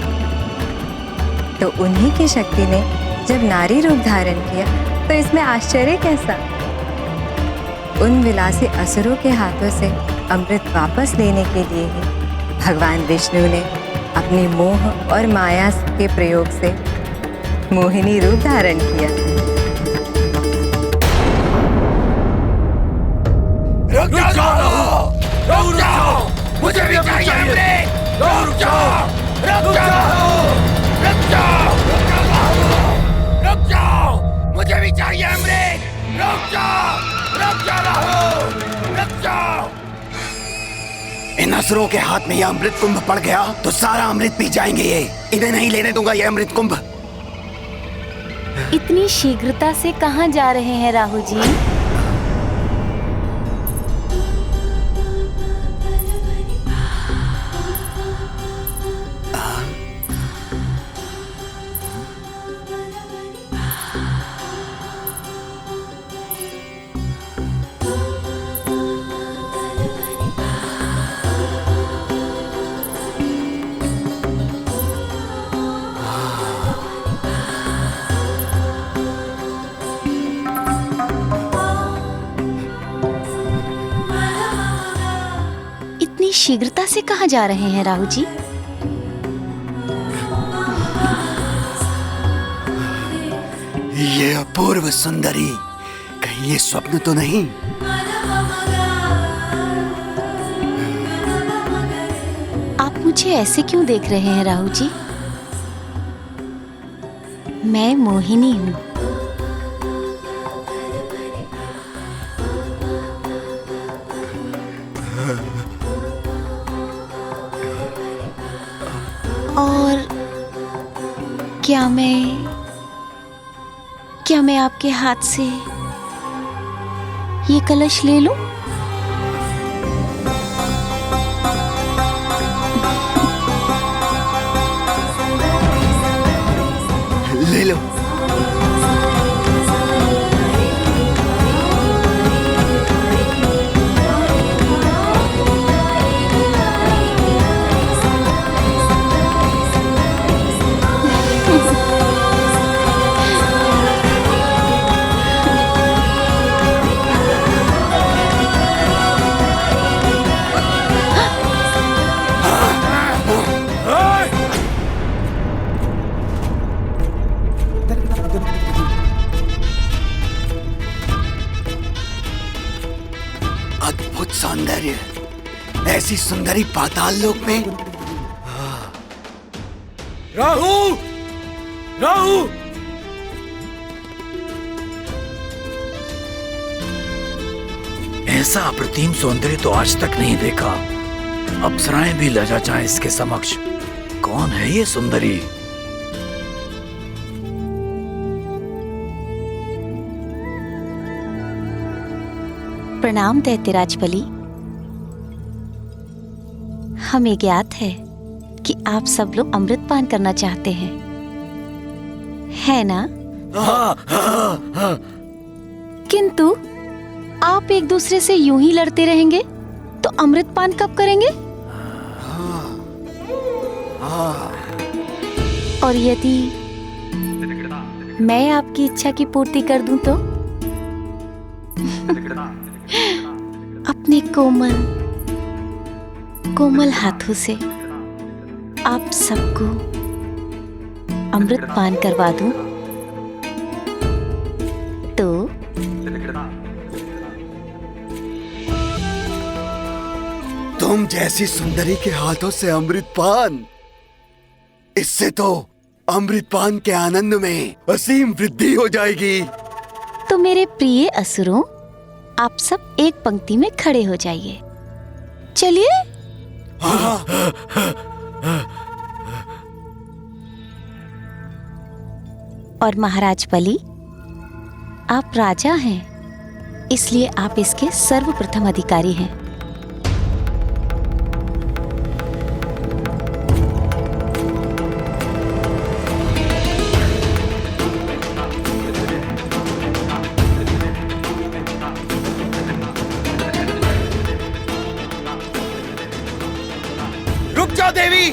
तो उन्हीं की शक्ति ने जब नारी रूप धारण किया तो इसमें आश्चर्य कैसा? उन विलासी असुरों के हाथों से अमृत वापस लेने के लिए ही भगवान विष्णु ने अपनी मोह और माया के प्रयोग से मोहिनी रूप धारण किया। मुझे भी चाहिए। रुक जाओ, रुक जाओ, रुक जाओ, रुक जाओ, मुझे भी चाहिए अमृत। रुक जाओ, रुक जाओ, रुक जाओ। इन असुरों के हाथ में यह अमृत कुंभ पड़ गया तो सारा अमृत पी जाएंगे ये। इन्हें नहीं लेने दूंगा ये अमृत कुंभ। इतनी शीघ्रता से कहाँ जा रहे हैं राहु जी? शीघ्रता से कहाँ जा रहे हैं राहु जी? ये अपूर्व सुंदरी, कहीं ये स्वप्न तो नहीं? आप मुझे ऐसे क्यों देख रहे हैं राहु जी? मैं मोहिनी हूँ। और क्या मैं आपके हाथ से ये कलश ले लूं? ले लो। अद्भुत सौंदर्य, ऐसी सुंदरी पाताल लोक में। राहु, राहु, ऐसा अप्रतिम सौंदर्य तो आज तक नहीं देखा। अप्सराएं भी लजा जाएं इसके समक्ष। कौन है ये सुंदरी? प्रणाम दैत्यराज बलि। हमें ज्ञात है कि आप सब लोग अमृत पान करना चाहते हैं, है ना? किंतु आप एक दूसरे से यूं ही लड़ते रहेंगे तो अमृत पान कब करेंगे? और यदि मैं आपकी इच्छा की पूर्ति कर दूं तो? अपने कोमल हाथों से आप सबको अमृत पान करवा दूं तो? तुम जैसी सुंदरी के हाथों से अमृत पान, इससे तो अमृत पान के आनंद में असीम वृद्धि हो जाएगी। तो मेरे प्रिय असुरों, आप सब एक पंक्ति में खड़े हो जाइए। चलिए। और महाराज बलि, आप राजा हैं, इसलिए आप इसके सर्वप्रथम अधिकारी हैं। रुक जाओ देवी।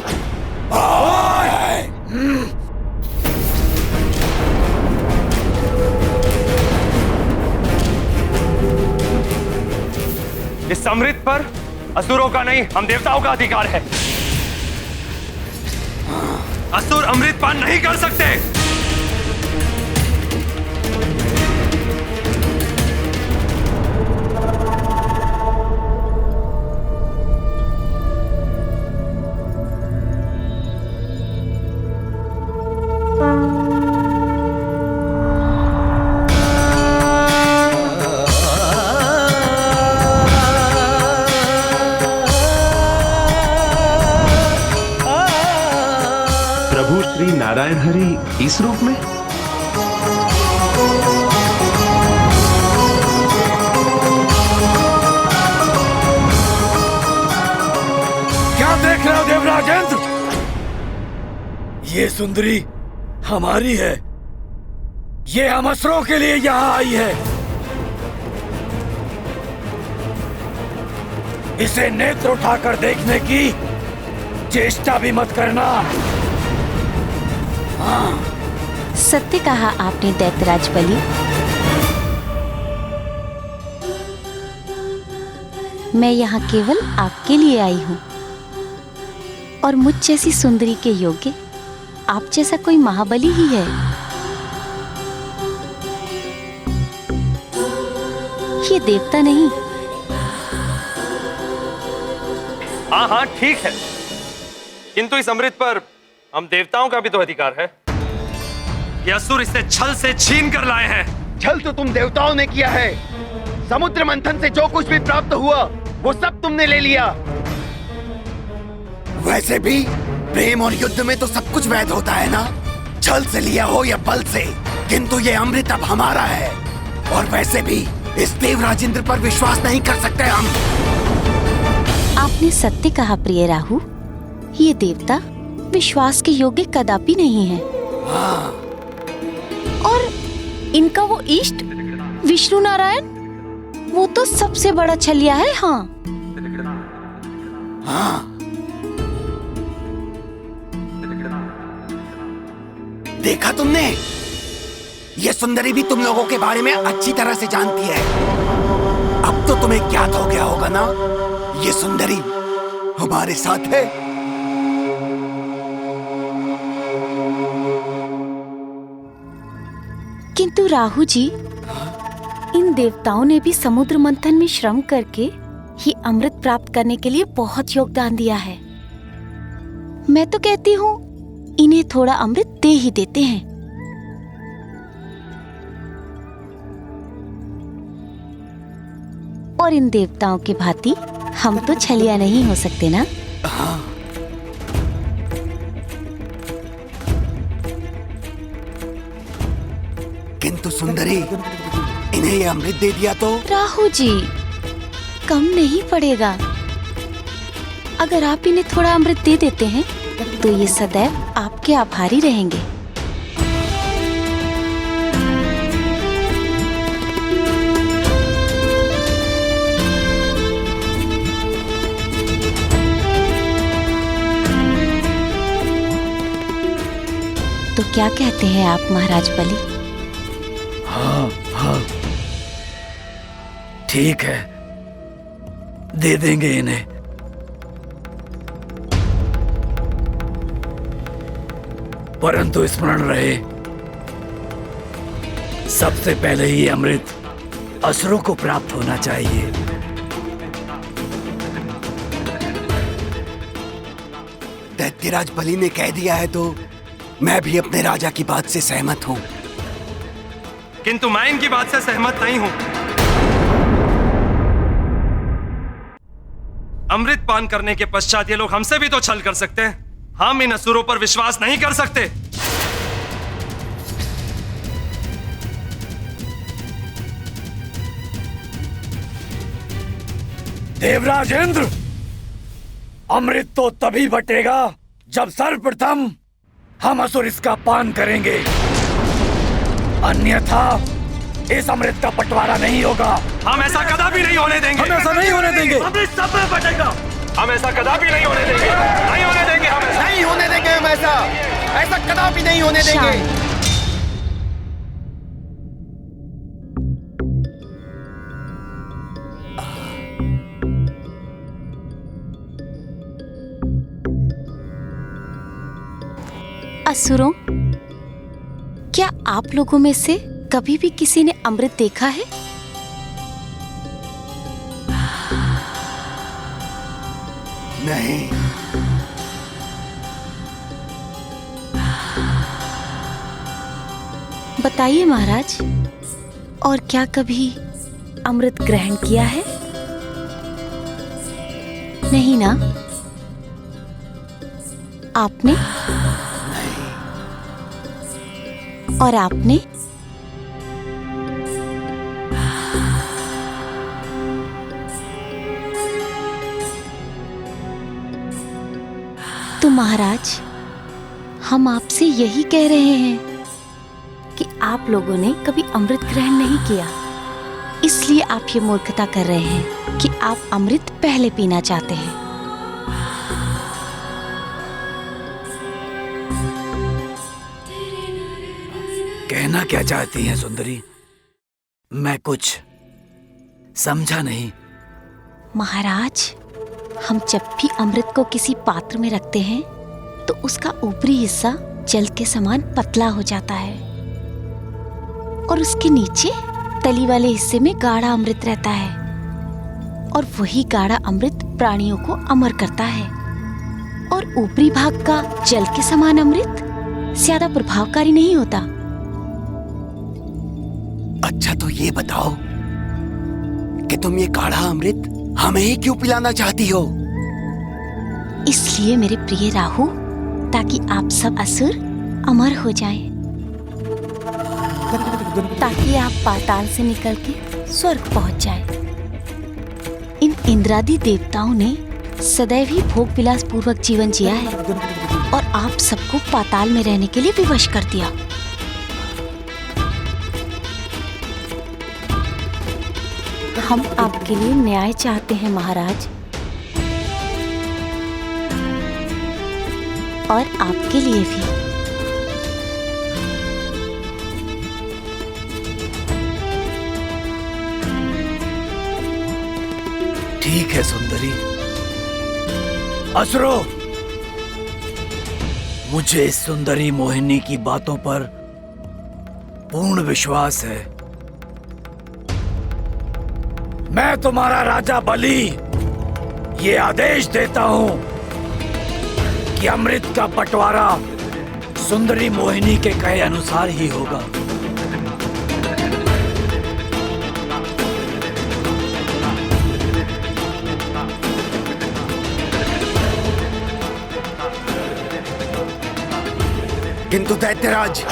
इस अमृत पर असुरों का नहीं, हम देवताओं का अधिकार है। असुर अमृत पान नहीं कर सकते। माय भरी इस रूप में? क्या देख रहे हो देवराजेंद्र? ये सुंदरी हमारी है। ये हम असुरों के लिए यहाँ आई है। इसे नेत्र उठाकर देखने की चेष्टा भी मत करना। हाँ। सत्य कहा आपने दैत्यराज बलि। मैं यहाँ केवल आपके लिए आई हूँ और मुझ जैसी सुंदरी के योग्य आप जैसा कोई महाबली ही है। ये देवता नहीं। हाँ हाँ ठीक है, किंतु इस अमृत पर हम देवताओं का भी तो अधिकार है। ये असुर इसे छल से छीन कर लाए हैं। छल तो तुम देवताओं ने किया है। समुद्र मंथन से जो कुछ भी प्राप्त हुआ वो सब तुमने ले लिया। वैसे भी प्रेम और युद्ध में तो सब कुछ वैध होता है ना, छल से लिया हो या बल से, किंतु ये अमृत अब हमारा है। और वैसे भी इस देवराजेंद्र पर विश्वास नहीं कर सकते हम। आपने सत्य कहा प्रिय राहु, ये देवता विश्वास के योग्य कदापि नहीं है। हाँ। और इनका वो इष्ट विष्णु नारायण, वो तो सबसे बड़ा छलिया है। हाँ हाँ। देखा तुमने, ये सुंदरी भी तुम लोगों के बारे में अच्छी तरह से जानती है। अब तो तुम्हें ज्ञात हो गया होगा ना, ये सुंदरी हमारे साथ है। किंतु राहु जी, इन देवताओं ने भी समुद्र मंथन में श्रम करके ही अमृत प्राप्त करने के लिए बहुत योगदान दिया है। मैं तो कहती हूँ इन्हें थोड़ा अमृत दे ही देते हैं। और इन देवताओं की भांति हम तो छलिया नहीं हो सकते ना। हाँ। किंतु सुंदरी, इन्हें ये अमृत दे दिया तो? राहु जी, कम नहीं पड़ेगा। अगर आप इन्हें थोड़ा अमृत दे देते हैं तो ये सदैव आपके आभारी रहेंगे। तो क्या कहते हैं आप महाराज बलि? हाँ हाँ ठीक है, दे देंगे इन्हें। परंतु स्मरण रहे, सबसे पहले ही अमृत असुरों को प्राप्त होना चाहिए। दैत्यराज बलि ने कह दिया है तो मैं भी अपने राजा की बात से सहमत हूँ। किंतु मैं इनकी बात से सहमत नहीं हूं। अमृत पान करने के पश्चात ये लोग हमसे भी तो छल कर सकते हैं। हम इन असुरों पर विश्वास नहीं कर सकते। देवराजेंद्र, अमृत तो तभी बटेगा जब सर्वप्रथम हम असुर इसका पान करेंगे, अन्यथा इस अमृत का बंटवारा नहीं होगा। हम ऐसा कदापि नहीं होने देंगे। हम ऐसा नहीं होने देंगे। अमृत सब में बटेगा। हम ऐसा कदापि नहीं होने देंगे। नहीं होने देंगे। हम ऐसा नहीं होने देंगे। हम ऐसा कदापि नहीं होने देंगे। असुरों, क्या आप लोगों में से कभी भी किसी ने अमृत देखा है? नहीं। बताइए महाराज, और क्या कभी अमृत ग्रहण किया है? नहीं ना? आपने? और आपने? तो महाराज, हम आपसे यही कह रहे हैं कि आप लोगों ने कभी अमृत ग्रहण नहीं किया, इसलिए आप ये मूर्खता कर रहे हैं कि आप अमृत पहले पीना चाहते हैं। कहना क्या चाहती हैं सुंदरी? मैं कुछ समझा नहीं। महाराज, हम जब भी अमृत को किसी पात्र में रखते हैं तो उसका ऊपरी हिस्सा जल के समान पतला हो जाता है और उसके नीचे तली वाले हिस्से में गाढ़ा अमृत रहता है, और वही गाढ़ा अमृत प्राणियों को अमर करता है। और ऊपरी भाग का जल के समान अमृत ज्यादा प्रभावकारी नहीं होता। अच्छा, तो ये बताओ कि तुम ये गाढ़ा अमृत हमें ही क्यों पिलाना चाहती हो? इसलिए मेरे प्रिय राहु, ताकि आप सब असुर अमर हो जाएं, ताकि आप पाताल से निकल के स्वर्ग पहुंच जाएं। इन इंद्रादि देवताओं ने सदैव ही भोग विलास पूर्वक जीवन जिया है और आप सबको पाताल में रहने के लिए विवश कर दिया। हम आपके लिए न्याय चाहते हैं महाराज, और आपके लिए भी। ठीक है सुंदरी। असुरो, मुझे इस सुंदरी मोहिनी की बातों पर पूर्ण विश्वास है। मैं तुम्हारा राजा बलि ये आदेश देता हूं कि अमृत का बंटवारा सुंदरी मोहिनी के कहे अनुसार ही होगा। किंतु दैत्यराज,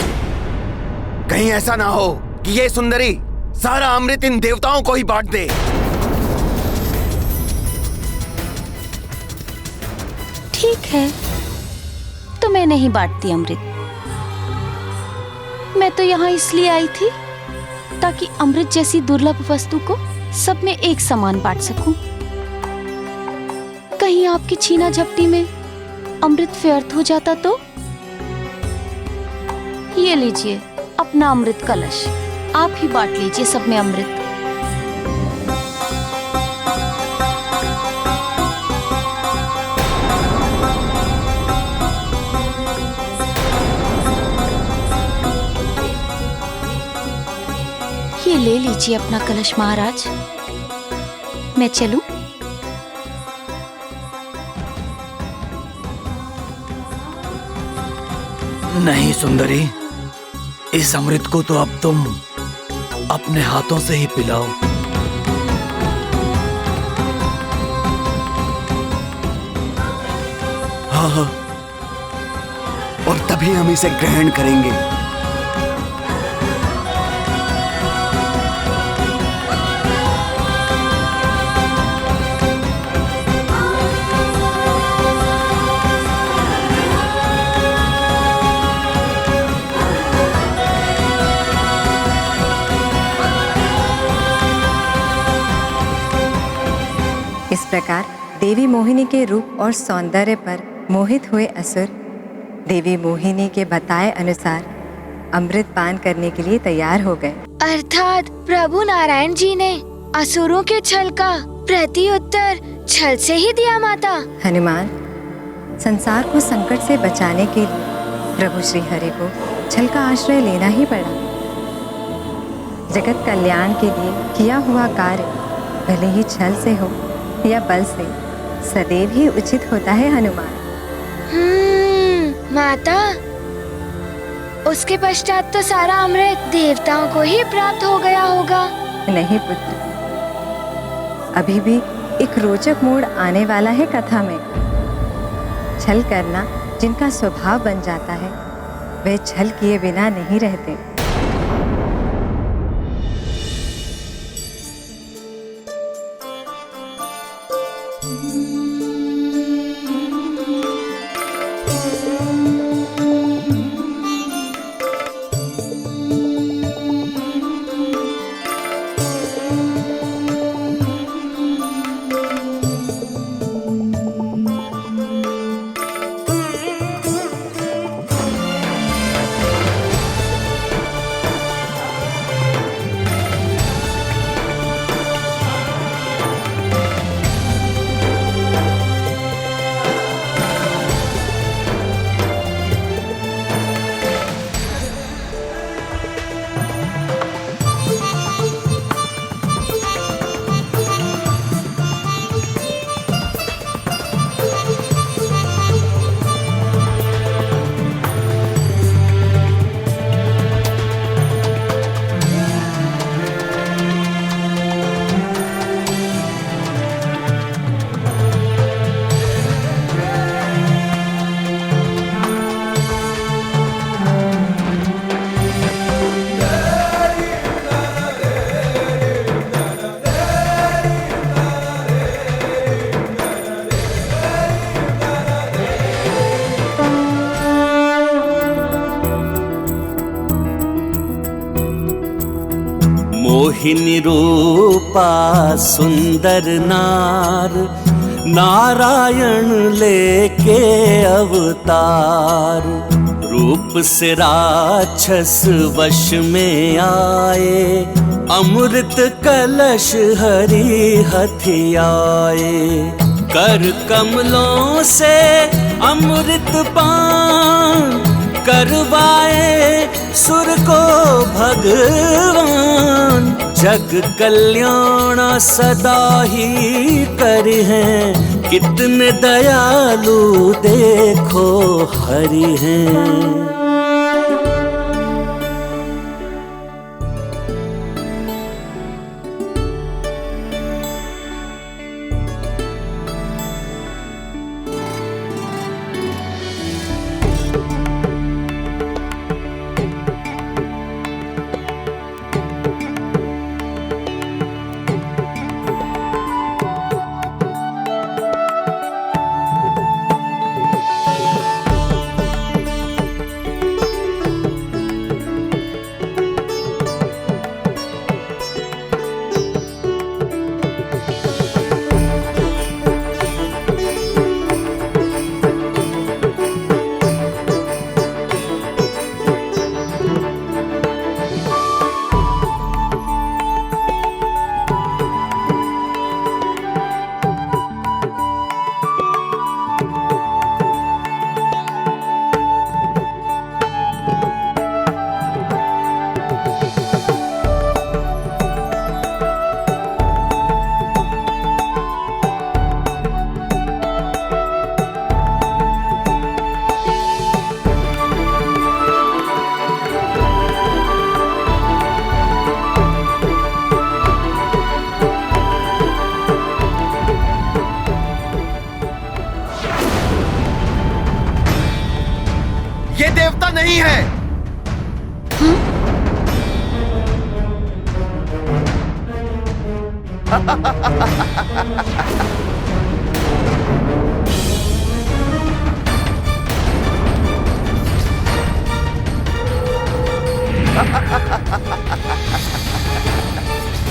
कहीं ऐसा ना हो कि ये सुंदरी सारा अमृत इन देवताओं को ही बांट दे। ठीक है, तो मैं नहीं बांटती अमृत। मैं तो यहाँ इसलिए आई थी ताकि अमृत जैसी दुर्लभ वस्तु को सब में एक समान बांट सकूं। कहीं आपकी छीना झपटी में अमृत व्यर्थ हो जाता तो? ये लीजिए अपना अमृत कलश, आप ही बांट लीजिए सब में अमृत। ये ले लीजिए अपना कलश महाराज। मैं चलूं? नहीं सुंदरी, इस अमृत को तो अब तुम अपने हाथों से ही पिलाओ। हाँ हाँ, और तभी हम इसे ग्रहण करेंगे। इस प्रकार देवी मोहिनी के रूप और सौंदर्य पर मोहित हुए असुर देवी मोहिनी के बताए अनुसार अमृत पान करने के लिए तैयार हो गए। अर्थात प्रभु नारायण जी ने असुरों के छल का प्रत्युत्तर छल से ही दिया माता। हनुमान, संसार को संकट से बचाने के लिए प्रभु श्री हरि को छल का आश्रय लेना ही पड़ा। जगत कल्याण के लिए किया हुआ कार्य भले ही छल से हो या बल से, सदैव ही उचित होता है हनुमान। माता, उसके पश्चात तो सारा अमृत देवताओं को ही प्राप्त हो गया होगा। नहीं पुत्र, अभी भी एक रोचक मोड़ आने वाला है कथा में। छल करना जिनका स्वभाव बन जाता है वे छल किए बिना नहीं रहते। मोहिनी रूपा सुंदर नार, नारायण लेके अवतार। रूप से राक्षस वश में आए, अमृत कलश हरि हथियाए। कर कमलों से अमृत पान, करवाए सुर को भगवान। जग कल्याण सदा ही कर हैं, कितने दयालु देखो हरि हैं। ये देवता नहीं है।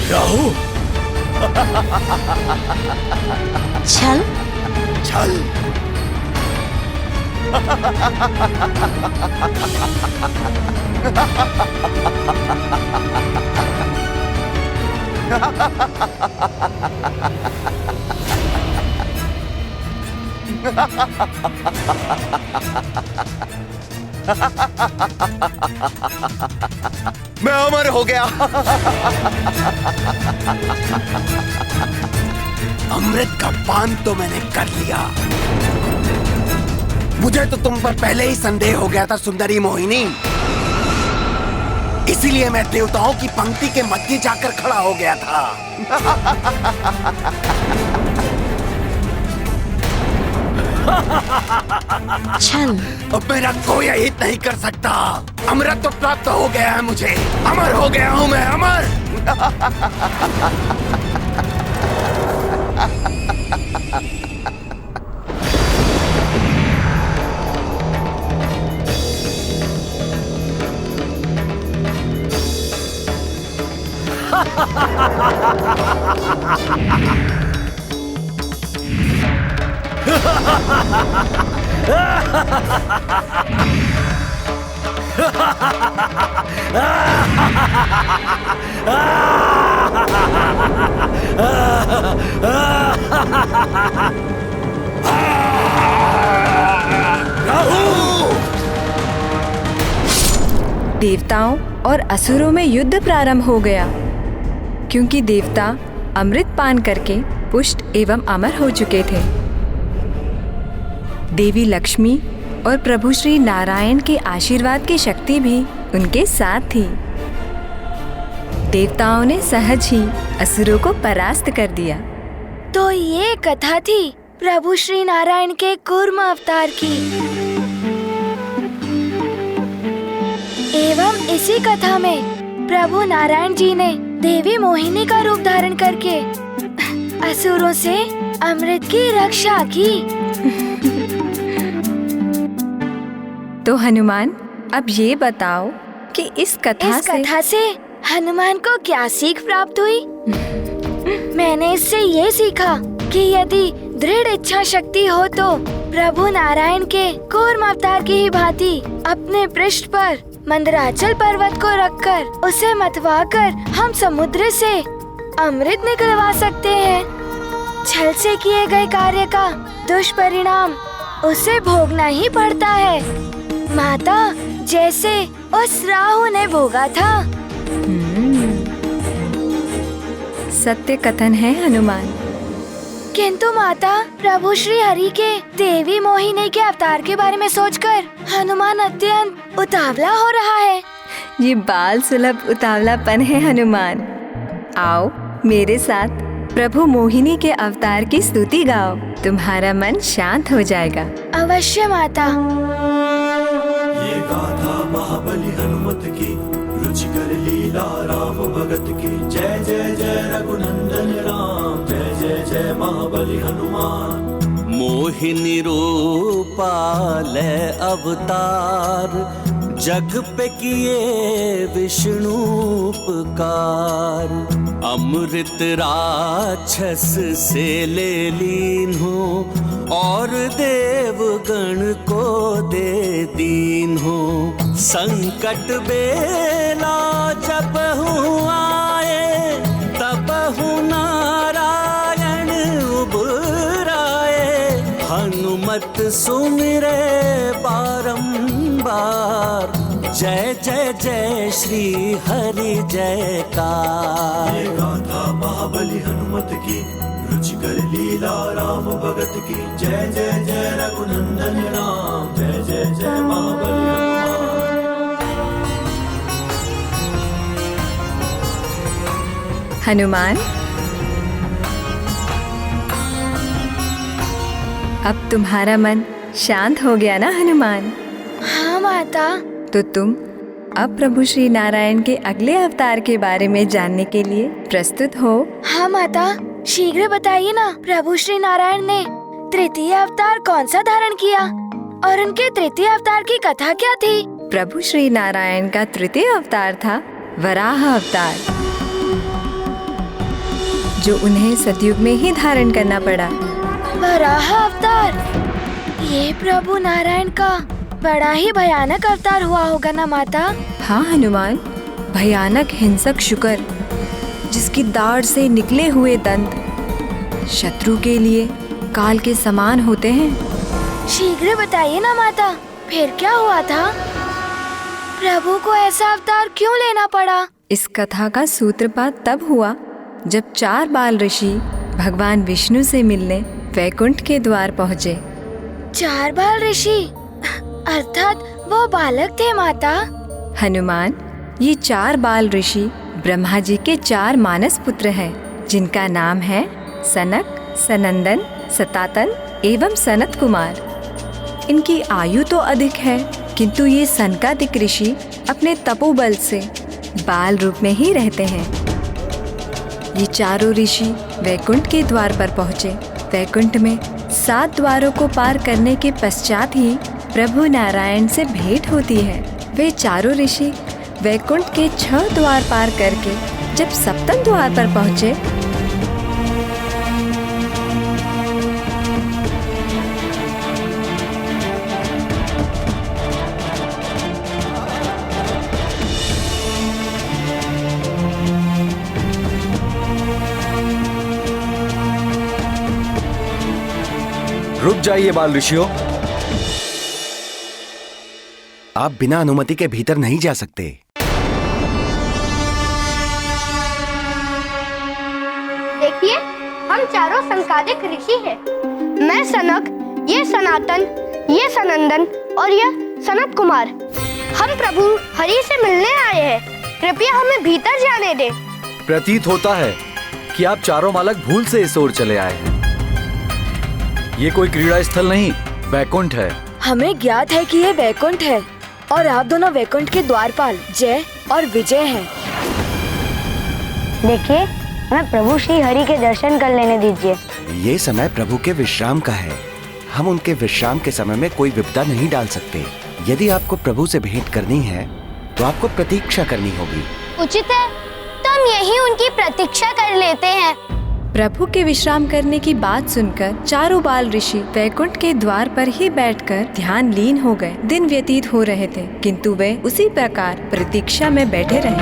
राहु, छल छल। मैं अमर हो गया। अमृत का पान तो मैंने कर लिया। मुझे तो तुम पर पहले ही संदेह हो गया था सुंदरी मोहिनी, इसीलिए मैं देवताओं की पंक्ति के मध्य जाकर खड़ा हो गया था। चल। अब मेरा कोई हित नहीं कर सकता। अमृत तो प्राप्त हो गया है मुझे, अमर हो गया हूँ मैं, अमर। देवताओं और असुरों में युद्ध प्रारंभ हो गया, क्योंकि देवता अमृत पान करके पुष्ट एवं अमर हो चुके थे। देवी लक्ष्मी और प्रभु श्री नारायण के आशीर्वाद की शक्ति भी उनके साथ थी। देवताओं ने सहज ही असुरों को परास्त कर दिया। तो ये कथा थी प्रभु श्री नारायण के कूर्म अवतार की। एवं इसी कथा में प्रभु नारायण जी ने देवी मोहिनी का रूप धारण करके असुरों से अमृत की रक्षा की। तो हनुमान, अब ये बताओ कि इस कथा से हनुमान को क्या सीख प्राप्त हुई? मैंने इससे ये सीखा कि यदि दृढ़ इच्छा शक्ति हो तो प्रभु नारायण के कूर्म अवतार की ही भांति अपने पृष्ठ पर मंदराचल पर्वत को रखकर उसे मतवाकर हम समुद्र से अमृत निकलवा सकते हैं। छल से किए गए कार्य का दुष्परिणाम उसे भोगना ही पड़ता है, माता, जैसे उस राहु ने भोगा था। सत्य कथन है हनुमान। किंतु माता, प्रभु श्री हरि के देवी मोहिनी के अवतार के बारे में सोचकर हनुमान अत्यंत उतावला हो रहा है। ये बाल सुलभ उतावलापन है हनुमान। आओ मेरे साथ प्रभु मोहिनी के अवतार की स्तुति गाओ, तुम्हारा मन शांत हो जाएगा। अवश्य माता। ये गाथा महाबली हनुमत की, रुचिकर लीला राम भगत की। जय जय जय रघुनंदन राम, जय जय जय महाबली हनुमान। मोहिनी रूपा ले अवतार, जग पे किए विष्णु उपकार। अमृत राक्षस से ले लीन हो, और देवगण को दे दीन हो। संकट बेला जब आए, तब नारायण उबराए। हनुमत सुमिरे बारंबार, जय जय जय श्री हरि जयकार। ये गाथा महाबली हनुमत की, रुचिकर लीला राम भगत की। जय जय जय रघुनंदन राम, जय जय जय महाबली हनुमान, अब तुम्हारा मन शांत हो गया ना हनुमान? हाँ माता। तो तुम अब प्रभु श्री नारायण के अगले अवतार के बारे में जानने के लिए प्रस्तुत हो? हाँ माता, शीघ्र बताइए ना, प्रभु श्री नारायण ने तृतीय अवतार कौन सा धारण किया और उनके तृतीय अवतार की कथा क्या थी? प्रभु श्री नारायण का तृतीय अवतार था वराह अवतार, जो उन्हें सतयुग में ही धारण करना पड़ा। वराह अवतार, ये प्रभु नारायण का बड़ा ही भयानक अवतार हुआ होगा ना माता? हाँ हनुमान, भयानक हिंसक शुकर, जिसकी दाढ़ से निकले हुए दंत शत्रु के लिए काल के समान होते हैं। शीघ्र बताइए ना माता, फिर क्या हुआ था? प्रभु को ऐसा अवतार क्यों लेना पड़ा? इस कथा का सूत्रपात तब हुआ जब 4 बाल ऋषि भगवान विष्णु से मिलने वैकुंठ के द्वार पहुँचे। 4 बाल ऋषि अर्थात वो बालक थे माता? हनुमान, ये 4 बाल ऋषि ब्रह्मा जी के 4 मानस पुत्र हैं, जिनका नाम है सनक, सनंदन, सतातन एवं सनत कुमार। इनकी आयु तो अधिक है, किंतु ये सनकादिक ऋषि अपने तपोबल से बाल रूप में ही रहते हैं। ये चारों ऋषि वैकुंठ के द्वार पर पहुँचे। वैकुंठ में 7 द्वारों को पार करने के पश्चात ही प्रभु नारायण से भेंट होती है। वे चारों ऋषि वैकुंठ के 6 द्वार पार करके जब 7वें द्वार पर पहुँचे, रुक जाइए बाल ऋषियों, आप बिना अनुमति के भीतर नहीं जा सकते। देखिए, हम चारों संकादिक ऋषि हैं। मैं सनक, ये सनातन, ये सनंदन और यह सनत कुमार। हम प्रभु हरि से मिलने आए हैं। कृपया हमें भीतर जाने दें। प्रतीत होता है कि आप चारों बालक भूल से इस ओर चले आए हैं। ये कोई क्रीड़ा स्थल नहीं, वैकुंठ है। हमें ज्ञात है कि ये वैकुंठ है और आप दोनों वैकुंठ के द्वारपाल जय और विजय हैं। देखिए, हमें प्रभु श्री हरि के दर्शन कर लेने दीजिए। ये समय प्रभु के विश्राम का है। हम उनके विश्राम के समय में कोई विपदा नहीं डाल सकते। यदि आपको प्रभु से भेंट करनी है तो आपको प्रतीक्षा करनी होगी। उचित है, तो हम यही उनकी प्रतीक्षा कर लेते हैं। प्रभु के विश्राम करने की बात सुनकर चारों बाल ऋषि वैकुंठ के द्वार पर ही बैठकर ध्यान लीन हो गए। दिन व्यतीत हो रहे थे, किंतु वे उसी प्रकार प्रतीक्षा में बैठे रहे।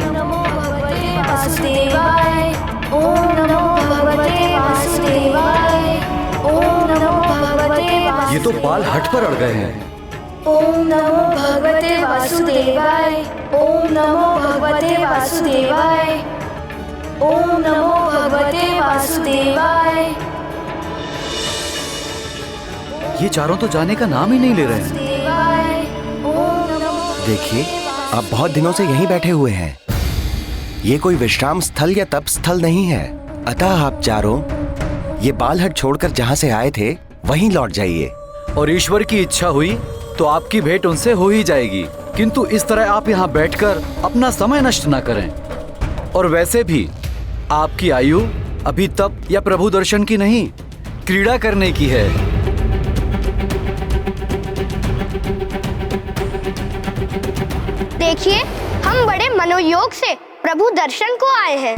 ये तो बाल हट पर अड़ गए हैं। ओम नमो भगवते वासुदेवाय। ओम नमो भगवते वासुदेवाय। ओम नमो भगवते वासुदेवाय। ये चारों तो जाने का नाम ही नहीं ले रहे हैं। देखिए, आप बहुत दिनों से यहीं बैठे हुए हैं। ये कोई विश्राम स्थल या तप स्थल नहीं है। अतः आप चारों ये बालहट छोड़कर जहाँ से आए थे वहीं लौट जाइए। और ईश्वर की इच्छा हुई तो आपकी भेंट उनसे हो ही जाएगी, किंतु इस तरह आप यहाँ बैठकर अपना समय नष्ट न करें। और वैसे भी आपकी आयु अभी तप या प्रभु दर्शन की नहीं, क्रीड़ा करने की है। देखिए, हम बड़े मनोयोग से प्रभु दर्शन को आए हैं।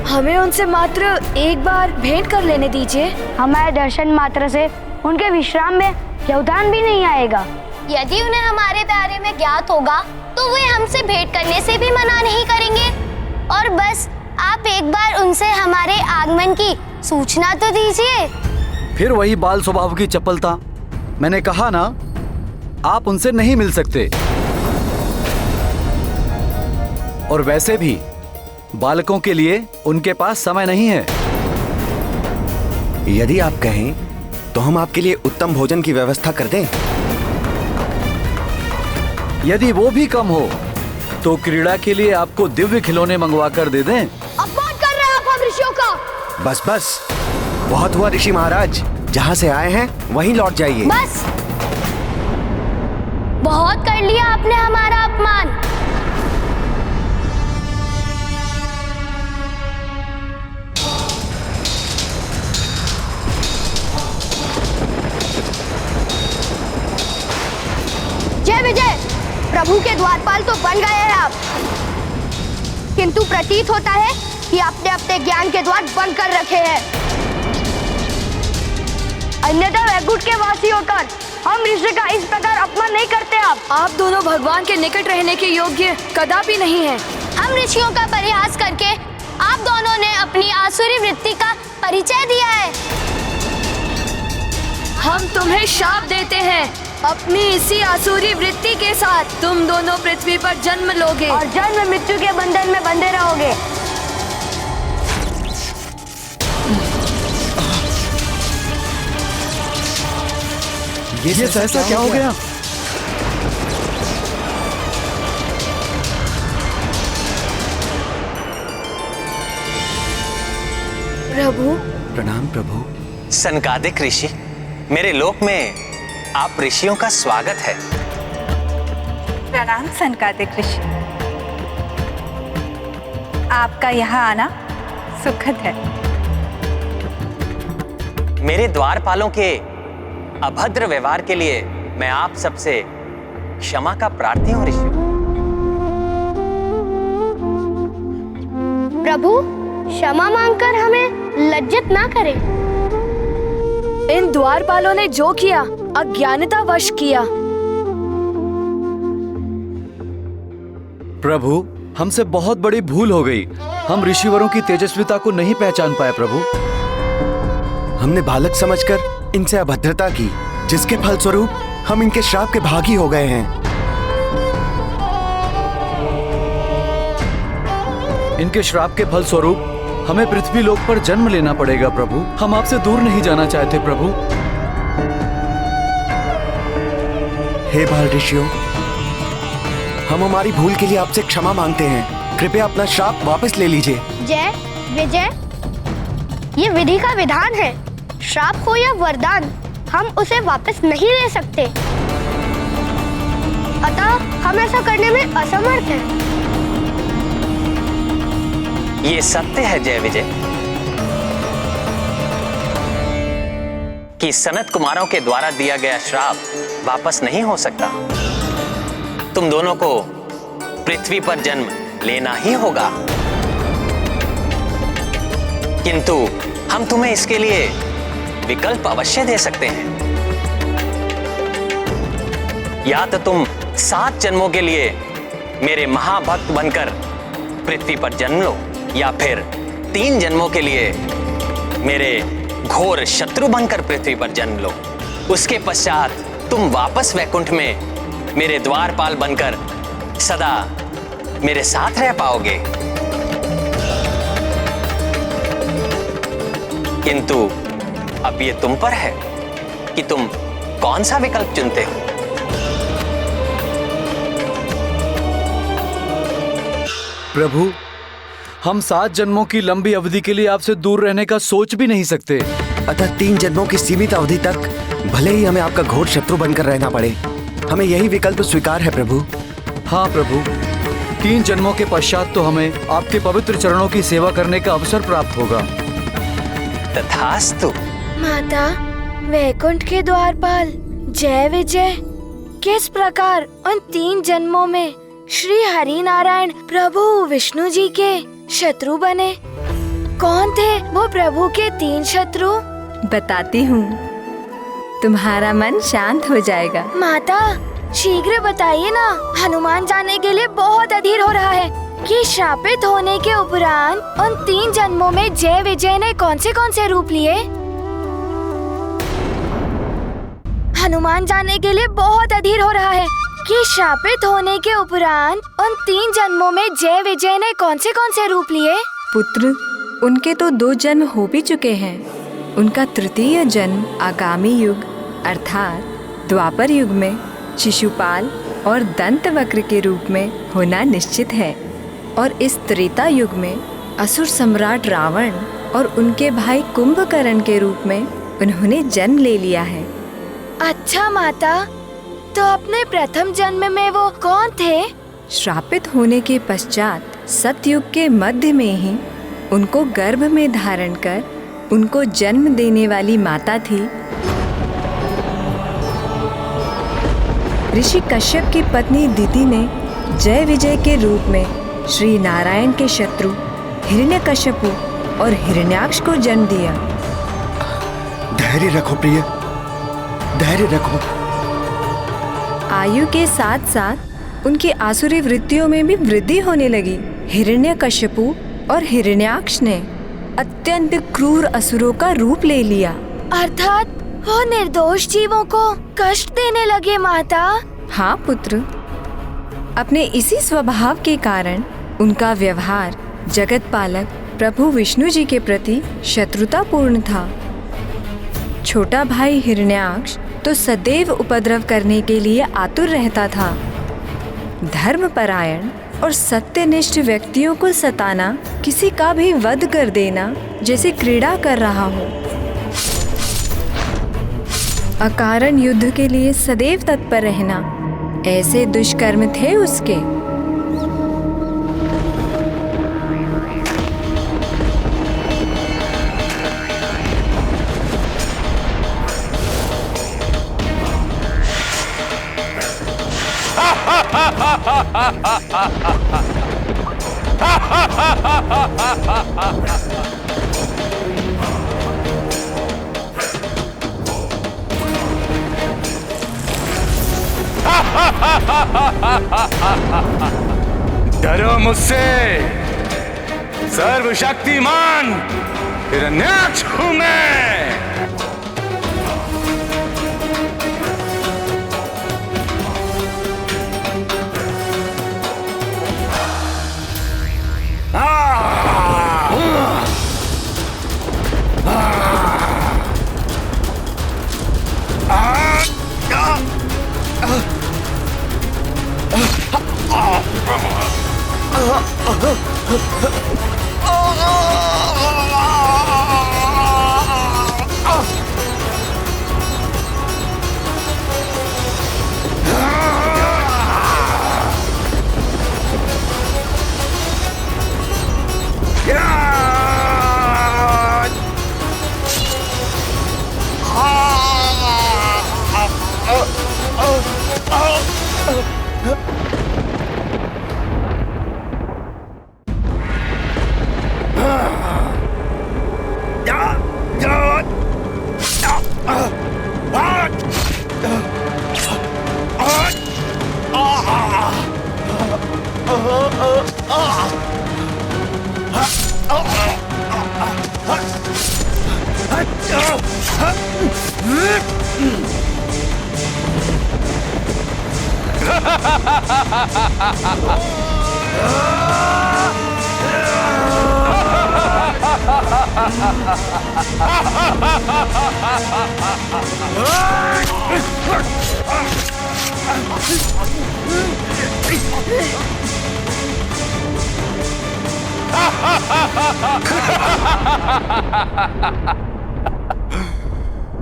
हमें उनसे मात्र एक बार भेंट कर लेने दीजिए। हमारे दर्शन मात्र से उनके विश्राम में व्यवधान भी नहीं आएगा। यदि उन्हें हमारे बारे में ज्ञात होगा तो वे हमसे भेंट करने से भी मना नहीं करेंगे। और बस आप एक बार उनसे हमारे आगमन की सूचना तो दीजिए। फिर वही बाल स्वभाव की चपलता। मैंने कहा ना, आप उनसे नहीं मिल सकते। और वैसे भी बालकों के लिए उनके पास समय नहीं है। यदि आप कहें तो हम आपके लिए उत्तम भोजन की व्यवस्था कर दें। यदि वो भी कम हो तो क्रीड़ा के लिए आपको दिव्य खिलौने मंगवा कर दे दें। अपमान कर रहे हैं आप हम ऋषियों का। बस बस, बहुत हुआ ऋषि महाराज। जहाँ से आए हैं वहीं लौट जाइए। बस, बहुत कर लिया आपने हमारा अपमान। जय विजय। प्रभु के द्वारपाल तो बन गए हैं आप, किंतु प्रतीत होता है कि आपने अपने ज्ञान के द्वार बंद कर रखे हैं। अन्यथा वैकुंठ के वासी होकर हम ऋषि का इस प्रकार अपमान नहीं करते। आप दोनों भगवान के निकट रहने के योग्य कदापि नहीं हैं। हम ऋषियों का परिहास करके आप दोनों ने अपनी आसुरी वृत्ति का परिचय दिया है। हम तुम्हें शाप देते हैं। अपनी इसी आसुरी वृत्ति के साथ तुम दोनों पृथ्वी पर जन्म लोगे और जन्म मृत्यु के बंधन में बंधे रहोगे। ये सहसा क्या हो गया? प्रभु। प्रणाम प्रभु। सनकादिक ऋषि, मेरे लोक में आप ऋषियों का स्वागत है। प्रणाम सनकादिक ऋषि। आपका यहाँ आना सुखद है। मेरे द्वारपालों के अभद्र व्यवहार के लिए मैं आप सबसे क्षमा का प्रार्थी हूँ ऋषि। प्रभु, क्षमा मांगकर हमें लज्जित ना करें। इन द्वारपालों ने जो किया अज्ञानता वश किया। प्रभु, हमसे बहुत बड़ी भूल हो गई। हम ऋषिवरों की तेजस्विता को नहीं पहचान पाए प्रभु। हमने बालक समझकर इनसे अभद्रता की, जिसके फलस्वरूप हम इनके श्राप के भागी हो गए हैं। इनके श्राप के फलस्वरूप हमें पृथ्वी लोक पर जन्म लेना पड़ेगा प्रभु। हम आपसे दूर नहीं जाना चाहते प्रभु। हे बाल ऋषियों, हम हमारी भूल के लिए आपसे क्षमा मांगते हैं। कृपया अपना श्राप वापस ले लीजिए। जय विजय, ये विधि का विधान है। श्राप हो या वरदान, हम उसे वापस नहीं ले सकते। अतः हम ऐसा करने में असमर्थ हैं। ये सत्य है जय विजय कि सनत कुमारों के द्वारा दिया गया श्राप वापस नहीं हो सकता। तुम दोनों को पृथ्वी पर जन्म लेना ही होगा, किंतु हम तुम्हें इसके लिए विकल्प अवश्य दे सकते हैं। या तो तुम 7 जन्मों के लिए मेरे महाभक्त बनकर पृथ्वी पर जन्म लो, या फिर 3 जन्मों के लिए मेरे घोर शत्रु बनकर पृथ्वी पर जन्म लो। उसके पश्चात तुम वापस वैकुंठ में मेरे द्वारपाल बनकर सदा मेरे साथ रह पाओगे। किंतु अब ये तुम पर है कि तुम कौन सा विकल्प चुनते हो। प्रभु, हम 7 जन्मों की लंबी अवधि के लिए आपसे दूर रहने का सोच भी नहीं सकते। अतः 3 जन्मों की सीमित अवधि तक भले ही हमें आपका घोर शत्रु बनकर रहना पड़े, हमें यही विकल्प स्वीकार है प्रभु। हाँ प्रभु, 3 जन्मों के पश्चात तो हमें आपके पवित्र चरणों की सेवा करने का अवसर प्राप्त होगा। तथास्तु। माता, वैकुंठ के द्वारपाल जय विजय किस प्रकार उन 3 जन्मों में श्री हरि नारायण प्रभु विष्णु जी के शत्रु बने? कौन थे वो प्रभु के 3 शत्रु? बताती हूँ, तुम्हारा मन शांत हो जाएगा। माता, शीघ्र बताइए ना। हनुमान जानने के लिए बहुत अधीर हो रहा है कि श्रापित होने के उपरांत उन 3 जन्मों में जय विजय ने कौन से रूप लिए। हनुमान जानने के लिए बहुत अधीर हो रहा है कि श्रापित होने के उपरांत उन 3 जन्मों में जय विजय ने कौन से रूप लिए। पुत्र, उनके तो 2 जन्म हो भी चुके हैं। उनका तृतीय जन्म आगामी युग अर्थात द्वापर युग में शिशुपाल और दंतवक्र के रूप में होना निश्चित है, और इस त्रेता युग में असुर सम्राट रावण और उनके भाई कुंभकर्ण के रूप में उन्होंने जन्म ले लिया है। अच्छा माता, तो अपने प्रथम जन्म में वो कौन थे? श्रापित होने के पश्चात सतयुग के मध्य में ही उनको गर्भ में धारण कर उनको जन्म देने वाली माता थी ऋषि कश्यप की पत्नी दिति ने जय विजय के रूप में श्री नारायण के शत्रु हिरण्यकश्यपु और हिरण्याक्ष को जन्म दिया। धैर्य रखो प्रिय, धैर्य रखो। आयु के साथ साथ उनकी आसुरी वृत्तियों में भी वृद्धि होने लगी। हिरण्यकश्यपु और हिरण्याक्ष ने अत्यंत क्रूर असुरों का रूप ले लिया, अर्थात वो निर्दोष जीवों को कष्ट देने लगे। माता, हाँ पुत्र, अपने इसी स्वभाव के कारण उनका व्यवहार जगत पालक प्रभु विष्णु जी के प्रति शत्रुतापूर्ण था। छोटा भाई हिरण्याक्ष तो सदैव उपद्रव करने के लिए आतुर रहता था। धर्मपरायण और सत्यनिष्ठ व्यक्तियों को सताना, किसी का भी वध कर देना जैसे क्रीड़ा कर रहा हो। अकारण युद्ध के लिए सदैव तत्पर रहना, ऐसे दुष्कर्म थे उसके। डरो मुझसे, सर्वशक्तिमान हिरण्याक्ष हूं मैं।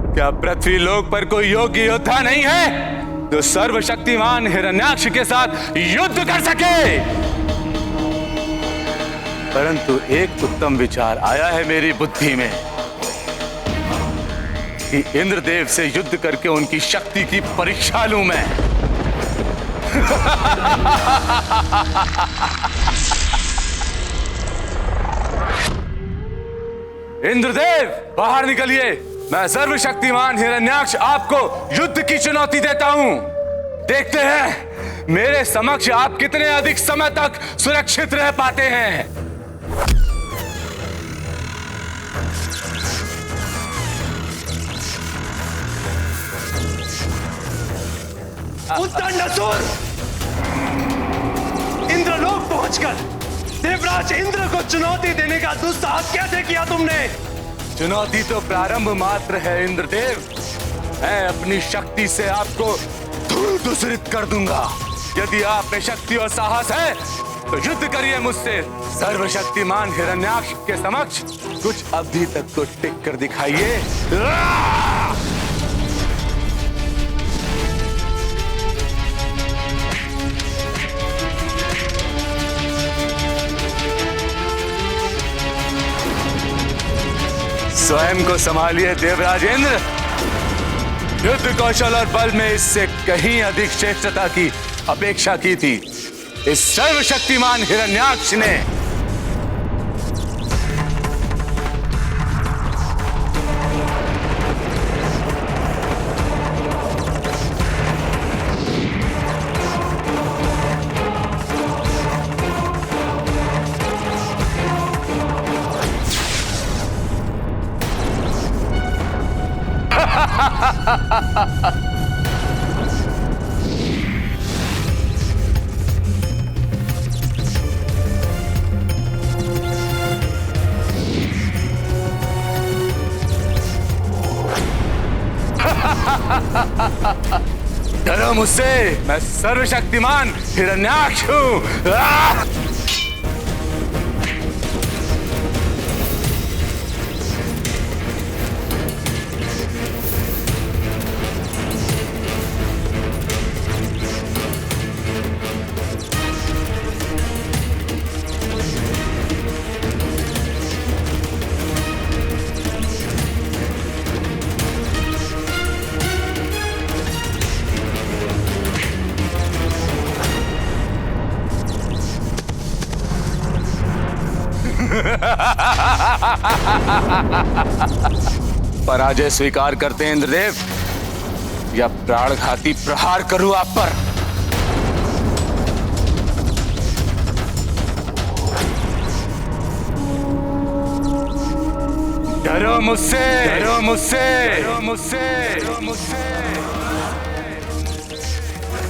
क्या पृथ्वी लोक पर कोई योग्य योद्धा नहीं है जो सर्वशक्तिमान हिरण्याक्ष के साथ युद्ध कर सके? परंतु एक उत्तम विचार आया है मेरी बुद्धि में कि इंद्रदेव से युद्ध करके उनकी शक्ति की परीक्षा लूं मैं। इंद्रदेव बाहर निकलिए, मैं सर्वशक्तिमान हिरण्याक्ष आपको युद्ध की चुनौती देता हूं। देखते हैं मेरे समक्ष आप कितने अधिक समय तक सुरक्षित रह पाते हैं। उद्दंडसुर, इंद्रलोक पहुंचकर देवराज इंद्र को चुनौती देने का दुस्साहस कैसे किया तुमने? चुनौती तो प्रारंभ मात्र है इंद्रदेव। मैं अपनी शक्ति से आपको धूल दूसरित कर दूंगा। यदि आप में शक्ति और साहस है तो युद्ध करिए मुझसे। सर्वशक्तिमान हिरण्याक्ष के समक्ष कुछ अवधि तक तो टिक कर दिखाइए। स्वयं को संभालिए देवराज इंद्र। युद्ध कौशल और बल में इससे कहीं अधिक श्रेष्ठता की अपेक्षा की थी इस सर्वशक्तिमान हिरण्याक्ष ने। डरो मुझसे, मैं सर्वशक्तिमान हिरण्याक्ष हूं। पराजय स्वीकार करते हैं इंद्रदेव, या प्राणघाती प्रहार करूं आप पर? डरो मुझसे, डरो मुझसे, डरो मुझसे, डरो मुझसे।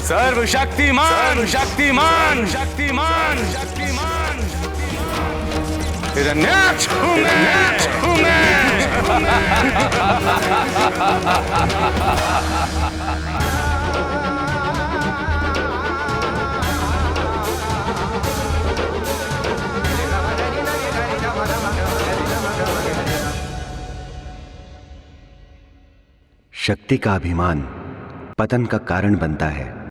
सर्वशक्तिमान, शक्तिमान, शक्तिमान, शक्तिमान, हिरण्याक्ष हूं मैं। शक्ति का अभिमान पतन का कारण बनता है।